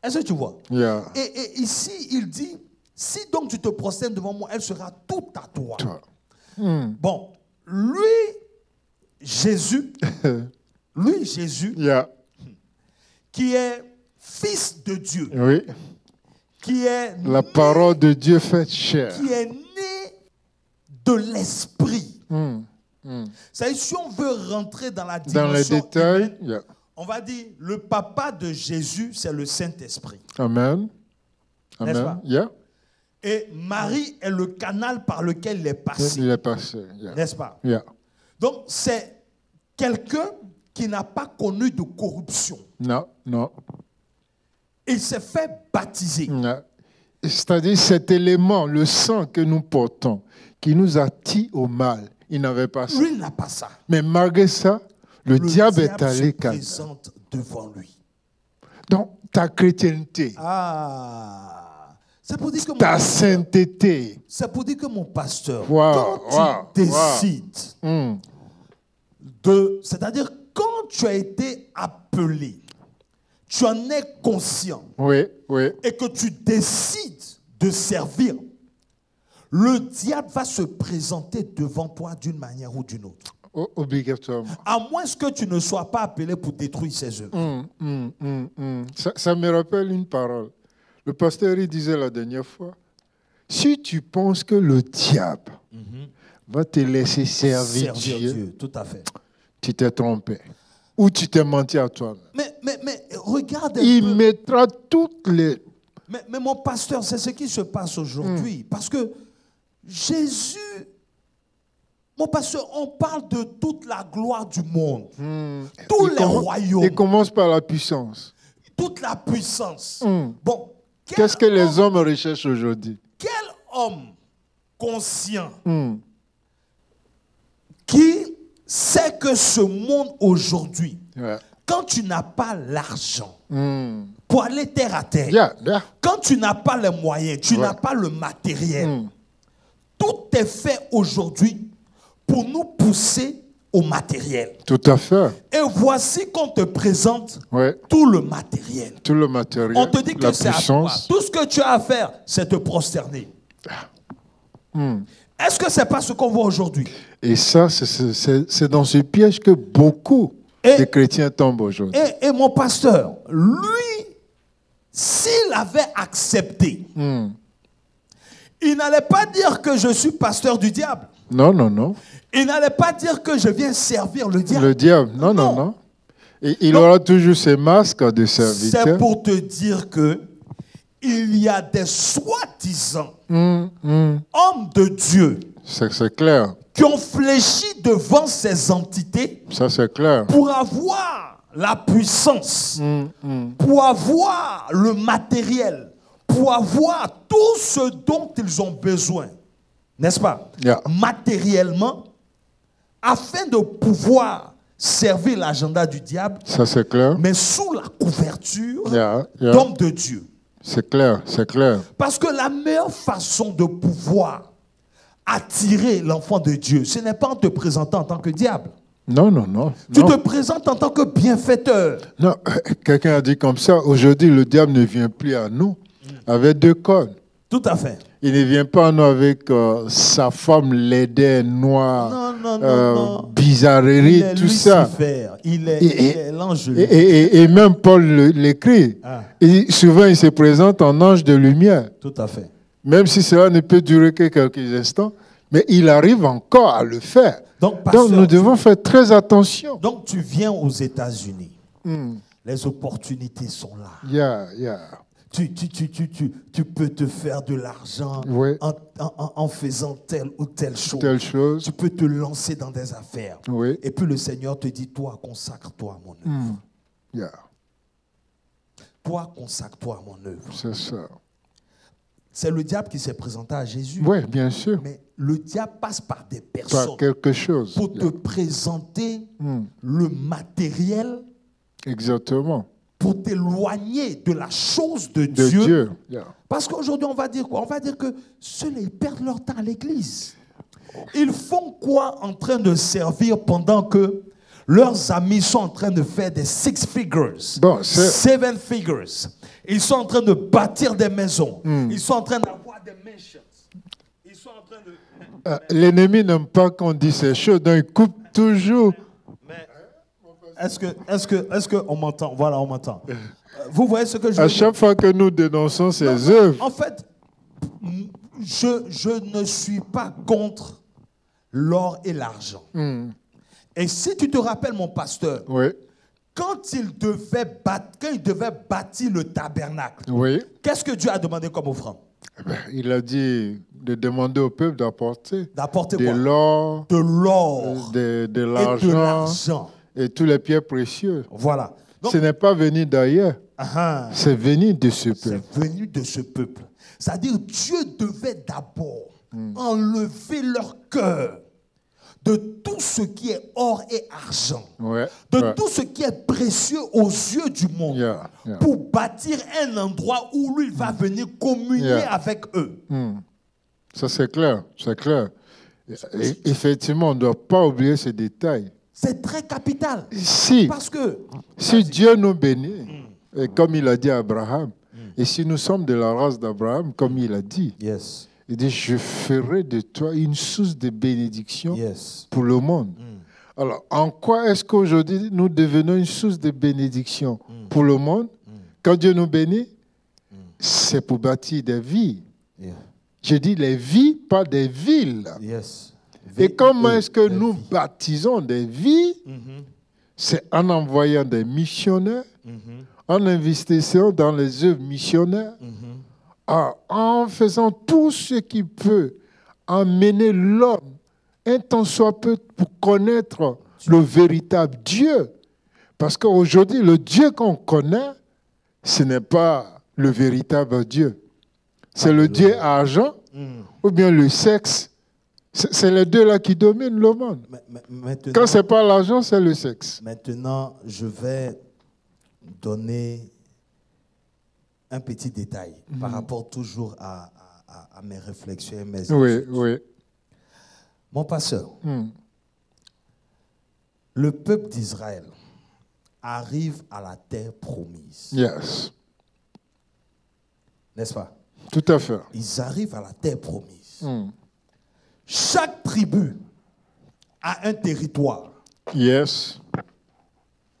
Est-ce que tu vois? Yeah. Et ici, il dit, si donc tu te prosternes devant moi, elle sera toute à toi. Bon, lui, Jésus, Yeah. qui est Fils de Dieu, Oui. qui est La parole de Dieu faite chair. Qui est né de l'esprit. C'est-à-dire, si on veut rentrer dans la dimension dans les détails, humaine, on va dire, le papa de Jésus, c'est le Saint-Esprit. Amen. N'est-ce pas? Yeah. Et Marie est le canal par lequel il est passé. Il est passé. Yeah. N'est-ce pas? Yeah. Donc, c'est quelqu'un qui n'a pas connu de corruption. Non, non. Il s'est fait baptiser. Non. C'est-à-dire cet élément, le sang que nous portons, qui nous attire au mal, il n'avait pas ça. Lui, il n'a pas ça. Mais malgré ça, le diable est allé se présente devant lui. Donc, ta chrétienté, c'est pour dire que ta sainteté, c'est pour dire que mon pasteur, wow, quand tu décides c'est-à-dire quand tu as été appelé, tu en es conscient, oui, oui, et que tu décides de servir, le diable va se présenter devant toi d'une manière ou d'une autre. Obligatoirement. À moins que tu ne sois pas appelé pour détruire ses œuvres. Ça me rappelle une parole. Le pasteur il disait la dernière fois, si tu penses que le diable va te laisser servir Dieu, tout à fait. Tu t'es trompé. Ou tu t'es menti à toi-même. Mais regarde il mettra toutes les... Mais mon pasteur, c'est ce qui se passe aujourd'hui. Parce que Jésus, mon pasteur, on parle de toute la gloire du monde. Tous les royaumes. Il commence par la puissance. Toute la puissance. Bon, qu'est-ce que les hommes recherchent aujourd'hui? Quel homme conscient qui sait que ce monde aujourd'hui, quand tu n'as pas l'argent pour aller terre à terre, quand tu n'as pas les moyens, tu n'as pas le matériel, tout est fait aujourd'hui pour nous pousser au matériel. Tout à fait. Et voici qu'on te présente tout le matériel. Tout le matériel. On te dit que c'est à toi. Tout ce que tu as à faire, c'est te prosterner. Est-ce que ce n'est pas ce qu'on voit aujourd'hui? Et ça, c'est dans ce piège que beaucoup de chrétiens tombent aujourd'hui. Et mon pasteur, lui, s'il avait accepté, il n'allait pas dire que je suis pasteur du diable. Non, non, non. Il n'allait pas dire que je viens servir le diable. Le diable, non, non, non. Et il aura toujours ses masques de serviteur. C'est pour te dire que il y a des soi-disant hommes de Dieu. C'est clair. Qui ont fléchi devant ces entités. Ça, c'est clair. Pour avoir la puissance, pour avoir le matériel, pour avoir tout ce dont ils ont besoin. N'est-ce pas? Matériellement, afin de pouvoir servir l'agenda du diable. Ça, c'est clair. Mais sous la couverture d'hommes de Dieu. C'est clair, c'est clair. Parce que la meilleure façon de pouvoir attirer l'enfant de Dieu, ce n'est pas en te présentant en tant que diable. Non, non, non. Tu te présentes en tant que bienfaiteur. Non, quelqu'un a dit comme ça, aujourd'hui, le diable ne vient plus à nous avec deux cornes. Tout à fait. Il ne vient pas à nous avec sa forme laidée, noire, bizarrerie, tout Lucifer. ça. Il est l'ange. Et même Paul l'écrit. Souvent, il se présente en ange de lumière. Tout à fait. Même si cela ne peut durer que quelques instants, mais il arrive encore à le faire. Donc, pasteur, nous devons faire très attention. Donc, tu viens aux États-Unis. Les opportunités sont là. Tu peux te faire de l'argent en faisant telle ou telle chose. Tu peux te lancer dans des affaires. Et puis le Seigneur te dit, toi, consacre-toi à mon œuvre. Toi, consacre-toi à mon œuvre. C'est ça. C'est le diable qui s'est présenté à Jésus. Oui, bien sûr. Mais le diable passe par des personnes. Par quelque chose. Pour te présenter le matériel. Exactement. Pour t'éloigner de la chose de Dieu. Yeah. Parce qu'aujourd'hui, on va dire quoi? On va dire que ceux-là, ils perdent leur temps à l'église. Ils font quoi en train de servir pendant que leurs amis sont en train de faire des 6 figures, 7 figures. Ils sont en train de bâtir des maisons. Ils sont en train d'avoir des mansions. Ils sont en train de... L'ennemi n'aime pas qu'on dise ces choses, donc il coupe toujours. Mais est-ce que on m'entend? Voilà, on m'entend. Vous voyez ce que je veux dire? À chaque fois que nous dénonçons ces œuvres... En fait, je ne suis pas contre l'or et l'argent. Et si tu te rappelles, mon pasteur, quand il devait bâtir le tabernacle, qu'est-ce que Dieu a demandé comme offrande? Il a dit de demander au peuple d'apporter de l'or, de l'argent et tous les pierres précieuses. Voilà. Donc, ce n'est pas venu d'ailleurs. C'est venu de ce peuple. C'est venu de ce peuple. C'est-à-dire Dieu devait d'abord enlever leur cœur de tout ce qui est or et argent, de tout ce qui est précieux aux yeux du monde, pour bâtir un endroit où lui, il va venir communier avec eux. Ça, c'est clair, c'est clair. Et effectivement, on ne doit pas oublier ces détails. C'est très capital. Parce que, si Dieu nous bénit, et comme il a dit à Abraham, et si nous sommes de la race d'Abraham, comme il a dit, il dit, je ferai de toi une source de bénédiction pour le monde. Alors, en quoi est-ce qu'aujourd'hui nous devenons une source de bénédiction pour le monde? Quand Dieu nous bénit, c'est pour bâtir des vies. Je dis les vies, pas des villes. Et comment est-ce que nous baptisons des vies? C'est en envoyant des missionnaires, en investissant dans les œuvres missionnaires, en faisant tout ce qui peut emmener l'homme, un tant soit peu, pour connaître le véritable Dieu. Parce qu'aujourd'hui, le Dieu qu'on connaît, ce n'est pas le véritable Dieu. C'est le Dieu argent ou bien le sexe. C'est les deux là qui dominent le monde. Quand ce n'est pas l'argent, c'est le sexe. Maintenant, je vais donner un petit détail par rapport toujours à mes réflexions et mes études. Mon pasteur, le peuple d'Israël arrive à la terre promise. N'est-ce pas? Tout à fait. Ils arrivent à la terre promise. Chaque tribu a un territoire. Yes.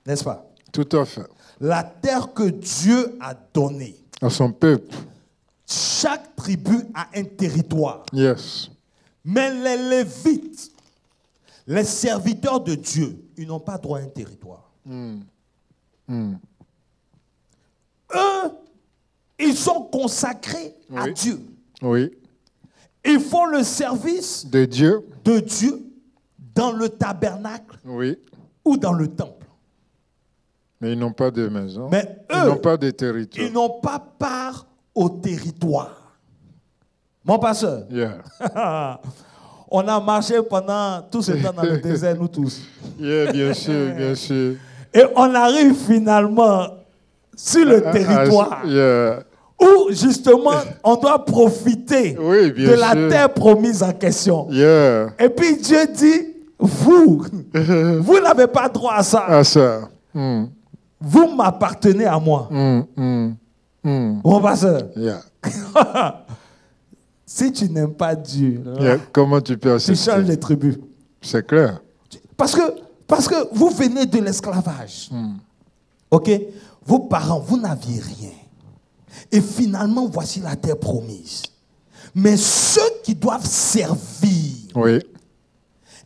N'est-ce pas? Tout à fait. La terre que Dieu a donnée à son peuple. Chaque tribu a un territoire. Yes. Mais les Lévites, les serviteurs de Dieu, ils n'ont pas droit à un territoire. Eux, ils sont consacrés à Dieu. Ils font le service de Dieu dans le tabernacle ou dans le temple. Mais ils n'ont pas de maison. Mais eux, ils n'ont pas de territoire. Ils n'ont pas part au territoire. Mon pasteur, on a marché pendant tout ce temps dans le désert, nous tous. Bien sûr, bien sûr. Et on arrive finalement sur le territoire où justement on doit profiter de la terre promise en question. Et puis Dieu dit, vous n'avez pas droit à ça. Vous m'appartenez à moi. Mon pasteur. Si tu n'aimes pas Dieu, comment tu peux accepter? Tu changes les tribus. C'est clair. Parce que vous venez de l'esclavage. Ok? Vos parents, vous n'aviez rien. Et finalement, voici la terre promise. Mais ceux qui doivent servir.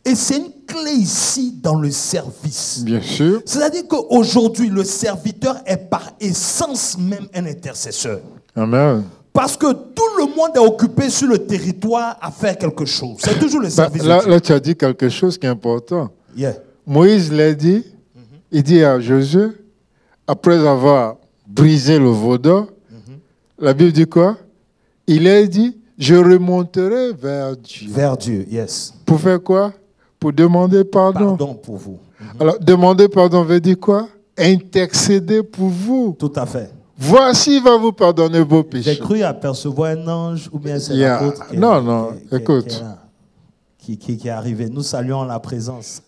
Et c'est une clé ici dans le service. Bien sûr. C'est-à-dire qu'aujourd'hui, le serviteur est par essence même un intercesseur. Amen. Parce que tout le monde est occupé sur le territoire à faire quelque chose. C'est toujours le service. Là, tu as dit quelque chose qui est important. Moïse l'a dit. Il dit à Josué, après avoir brisé le veau d'or, la Bible dit quoi? il a dit, je remonterai vers Dieu. Vers Dieu, yes. Pour faire quoi? Pour demander pardon. Pardon pour vous. Alors, demander pardon veut dire quoi? Intercéder pour vous. Tout à fait. Voici, il va vous pardonner vos péchés. J'ai cru apercevoir un ange ou bien c'est l'apôtre qui est arrivé. Nous saluons la présence.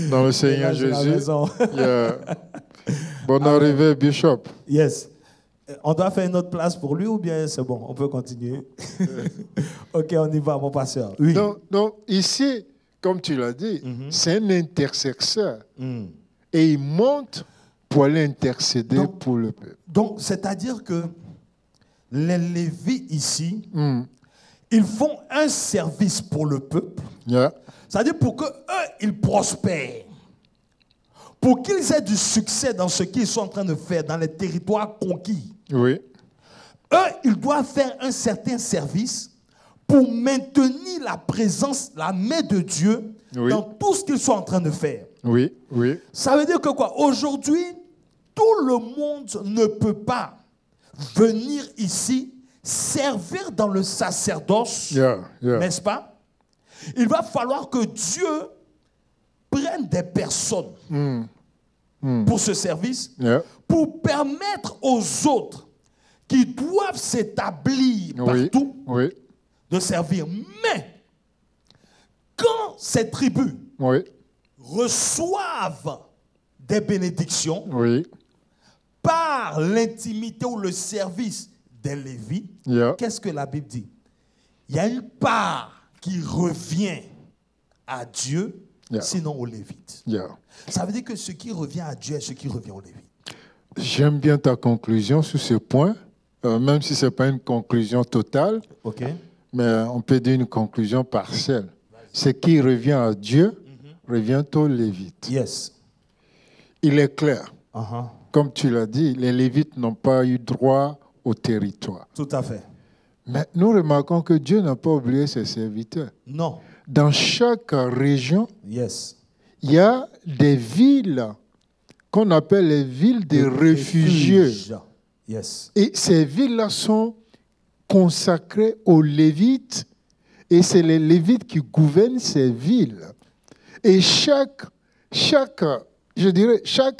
Dans le Seigneur Jésus. Bonne arrivée, Bishop. Yes. On doit faire une autre place pour lui ou bien c'est bon, on peut continuer? Ok, on y va, mon pasteur. Oui. Donc ici, comme tu l'as dit, c'est un intercesseur. Et il monte pour aller intercéder pour le peuple. Donc, c'est-à-dire que les Lévites ici, ils font un service pour le peuple. C'est-à-dire pour qu'eux, ils prospèrent. Pour qu'ils aient du succès dans ce qu'ils sont en train de faire, dans les territoires conquis. Oui. Eux, ils doivent faire un certain service pour maintenir la présence, la main de Dieu dans tout ce qu'ils sont en train de faire. Oui, oui. Ça veut dire que quoi? Aujourd'hui, tout le monde ne peut pas venir ici servir dans le sacerdoce, n'est-ce pas? Il va falloir que Dieu prenne des personnes pour ce service, pour permettre aux autres qui doivent s'établir partout de servir. Mais quand ces tribus reçoivent des bénédictions par l'intimité ou le service des Lévites, qu'est-ce que la Bible dit? Il y a une part qui revient à Dieu, sinon aux Lévites. Ça veut dire que ce qui revient à Dieu est ce qui revient aux Lévites. J'aime bien ta conclusion sur ce point, même si ce n'est pas une conclusion totale, mais on peut dire une conclusion partielle. Ce qui revient à Dieu revient aux Lévites. Il est clair. Comme tu l'as dit, les Lévites n'ont pas eu droit au territoire. Tout à fait. Mais nous remarquons que Dieu n'a pas oublié ses serviteurs. Non. Dans chaque région, il y a des villes qu'on appelle les villes des réfugiés. Et ces villes-là sont consacrées aux Lévites. Et c'est les Lévites qui gouvernent ces villes. Et chaque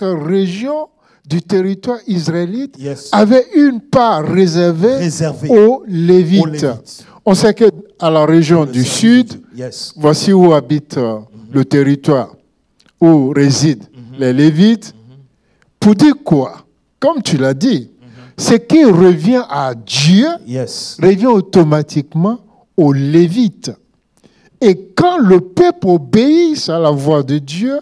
région du territoire israélite avait une part réservée aux Lévites. On sait qu'à la région du sud, voici où habite le territoire où résident les Lévites. Pour dire quoi? Comme tu l'as dit, ce qui revient à Dieu revient automatiquement aux Lévites. Et quand le peuple obéit à la voix de Dieu,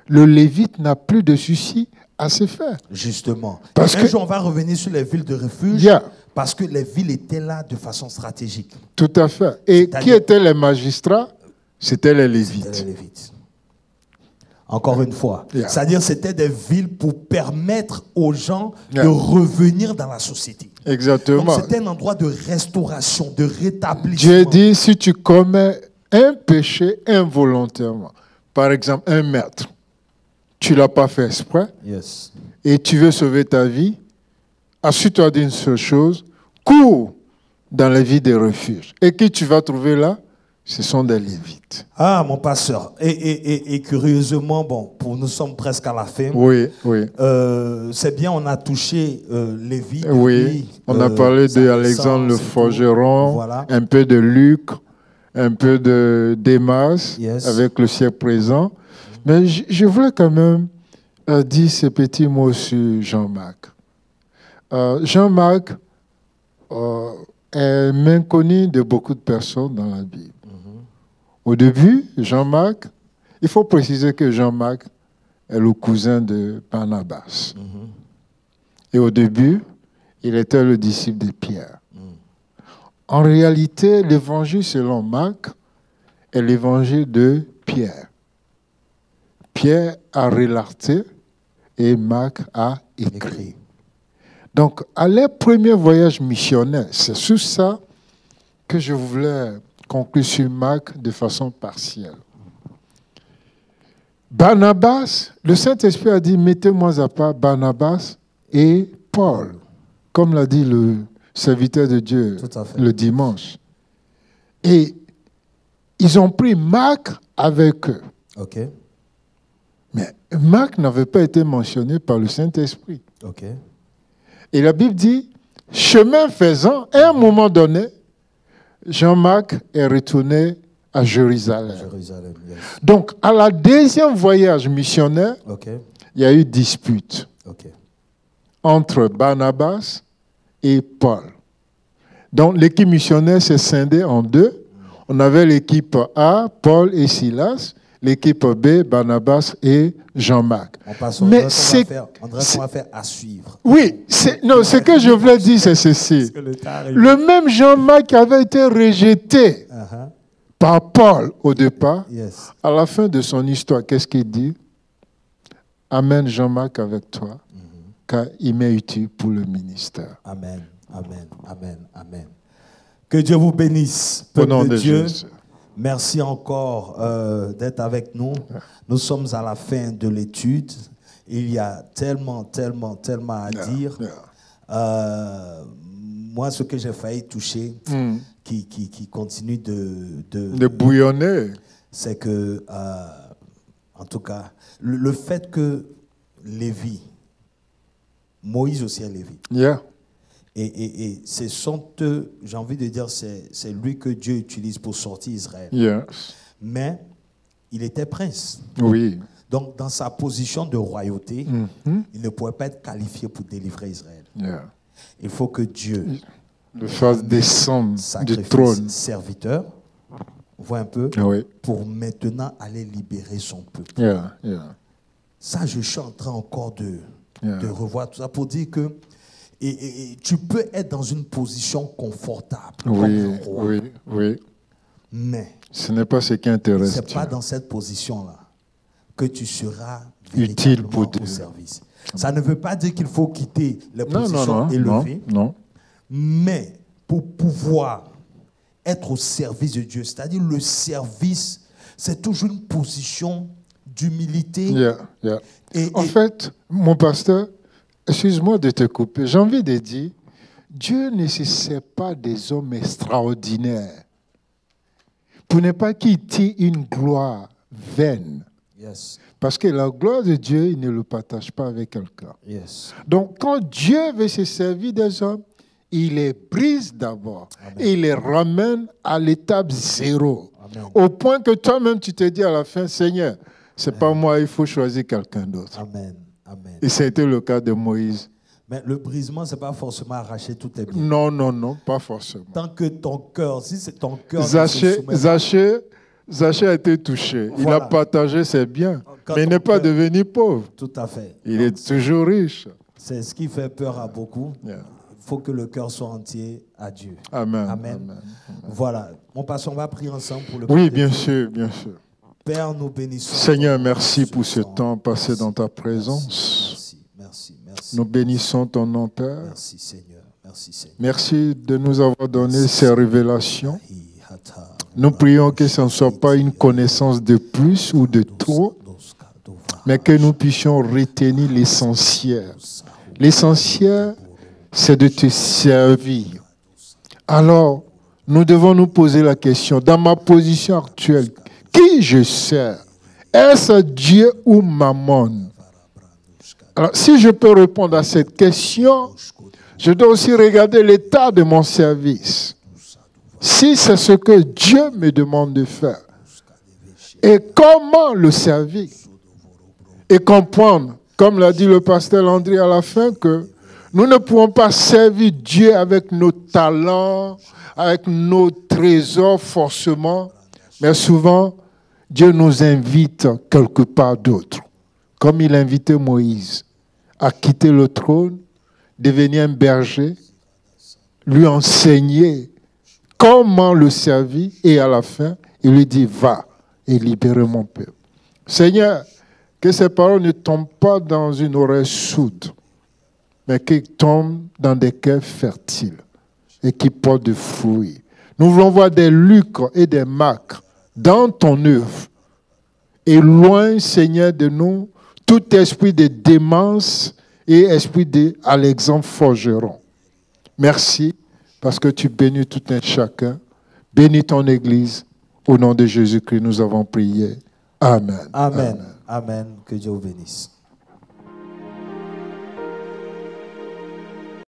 le Lévite n'a plus de souci à se faire. Justement. Parce que on va revenir sur les villes de refuge, parce que les villes étaient là de façon stratégique. Tout à fait. Et qui étaient les magistrats? C'était les Lévites. Encore une fois. C'est-à-dire c'était des villes pour permettre aux gens de revenir dans la société. Exactement. Donc c'était un endroit de restauration, de rétablissement. Dieu dit, si tu commets un péché involontairement, par exemple un meurtre, tu ne l'as pas fait exprès, et tu veux sauver ta vie, assure-toi d'une seule chose, cours dans la vie des refuges. Et qui tu vas trouver là? Ce sont des Lévites. Ah, mon pasteur. Et curieusement, bon, nous sommes presque à la fin. C'est bien, on a touché Lévi. On a parlé d'Alexandre le forgeron, un peu de Luc, un peu de Démas, avec le siècle présent. Mais je voulais quand même dire ces petits mots sur Jean-Marc. Jean-Marc est méconnu de beaucoup de personnes dans la Bible. Au début, Jean-Marc, il faut préciser que Jean-Marc est le cousin de Barnabas. Et au début, il était le disciple de Pierre. En réalité, l'évangile selon Marc est l'évangile de Pierre. Pierre a relaté et Marc a écrit. Donc, à leur premier voyage missionnaire, c'est sur ça que je voulais conclure sur Marc de façon partielle. Barnabas, le Saint-Esprit a dit, mettez-moi à part Barnabas et Paul, comme l'a dit le serviteurs de Dieu le dimanche. Et ils ont pris Marc avec eux. Okay. Mais Marc n'avait pas été mentionné par le Saint-Esprit. Okay. Et la Bible dit, chemin faisant, à un moment donné, Jean-Marc est retourné à Jérusalem. Yes. Donc, à la deuxième voyage missionnaire, il y a eu dispute entre Barnabas et Paul. Donc, l'équipe missionnaire s'est scindée en deux. On avait l'équipe A, Paul et Silas. L'équipe B, Barnabas et Jean-Marc. Mais c'est qu'on va faire à suivre. Oui, ce que je voulais dire, c'est ceci. Le même Jean-Marc avait été rejeté par Paul au départ. À la fin de son histoire, qu'est-ce qu'il dit? Amène Jean-Marc avec toi, car il m'est utile pour le ministère. Amen, amen, amen, amen. Que Dieu vous bénisse, peuple de Dieu. Jésus. Merci encore d'être avec nous. Nous sommes à la fin de l'étude. Il y a tellement à dire. Moi, ce que j'ai failli toucher, qui continue de bouillonner, c'est que, en tout cas, le fait que Lévi, Moïse aussi est Lévi. Et c'est j'ai envie de dire, c'est lui que Dieu utilise pour sortir Israël. Mais il était prince. Oui. Donc, dans sa position de royauté, il ne pouvait pas être qualifié pour délivrer Israël. Il faut que Dieu le fasse descendre du trône. Serviteur, voit un peu, pour maintenant aller libérer son peuple. Ça, je suis en train encore de revoir tout ça pour dire que et tu peux être dans une position confortable comme le roi. Mais ce n'est pas ce qui intéresse. Ce n'est pas dans cette position-là que tu seras utile pour au service. Ça ne veut pas dire qu'il faut quitter les positions élevées. Non. Mais pour pouvoir être au service de Dieu, c'est-à-dire le service, c'est toujours une position d'humilité. En fait, mon pasteur, excuse-moi de te couper. J'ai envie de dire, Dieu ne se sert pas des hommes extraordinaires pour ne pas qu'il tire une gloire vaine. Parce que la gloire de Dieu, il ne le partage pas avec quelqu'un. Donc, quand Dieu veut se servir des hommes, il les brise d'abord et il les ramène à l'étape zéro. Au point que toi-même, tu te dis à la fin, Seigneur, ce n'est pas moi, il faut choisir quelqu'un d'autre. Amen. Amen. Et ça a été le cas de Moïse. Mais le brisement, ce n'est pas forcément arracher tout tes biens. Non, pas forcément. Tant que ton cœur, si c'est ton cœur... Zaché a été touché. Il a partagé ses biens, mais il n'est pas devenu pauvre. Tout à fait. Il est toujours riche. C'est ce qui fait peur à beaucoup. Il faut que le cœur soit entier à Dieu. Amen. Voilà. On va prier ensemble pour le... Oui, bien sûr. Père, nous bénissons. Seigneur, merci pour ce temps passé dans ta présence. Merci. Nous bénissons ton nom, Père. Merci, Seigneur. Merci de nous avoir donné ces révélations. Nous prions que ce ne soit pas une connaissance de plus ou de trop, mais que nous puissions retenir l'essentiel. L'essentiel, c'est de te servir. Alors, nous devons nous poser la question, dans ma position actuelle, qui je sers? Est-ce Dieu ou Mammon? Alors, si je peux répondre à cette question, je dois aussi regarder l'état de mon service. Si c'est ce que Dieu me demande de faire, et comment le servir, et comprendre, comme l'a dit le pasteur Landry à la fin, que nous ne pouvons pas servir Dieu avec nos talents, avec nos trésors forcément, mais souvent, Dieu nous invite quelque part d'autre, comme il invitait Moïse à quitter le trône, devenir un berger, lui enseigner comment le servir, et à la fin, il lui dit, va et libère mon peuple. Seigneur, que ces paroles ne tombent pas dans une oreille sourde, mais qu'elles tombent dans des cœurs fertiles et qui portent des fruits. Nous voulons voir des Luc et des Marc dans ton œuvre. Et loin, Seigneur, de nous, tout esprit de démence et esprit d'Alexandre Forgeron. Merci Parce que tu bénis tout un chacun. Bénis ton Église. Au nom de Jésus-Christ, nous avons prié. Amen. Amen. Amen. Que Dieu vous bénisse.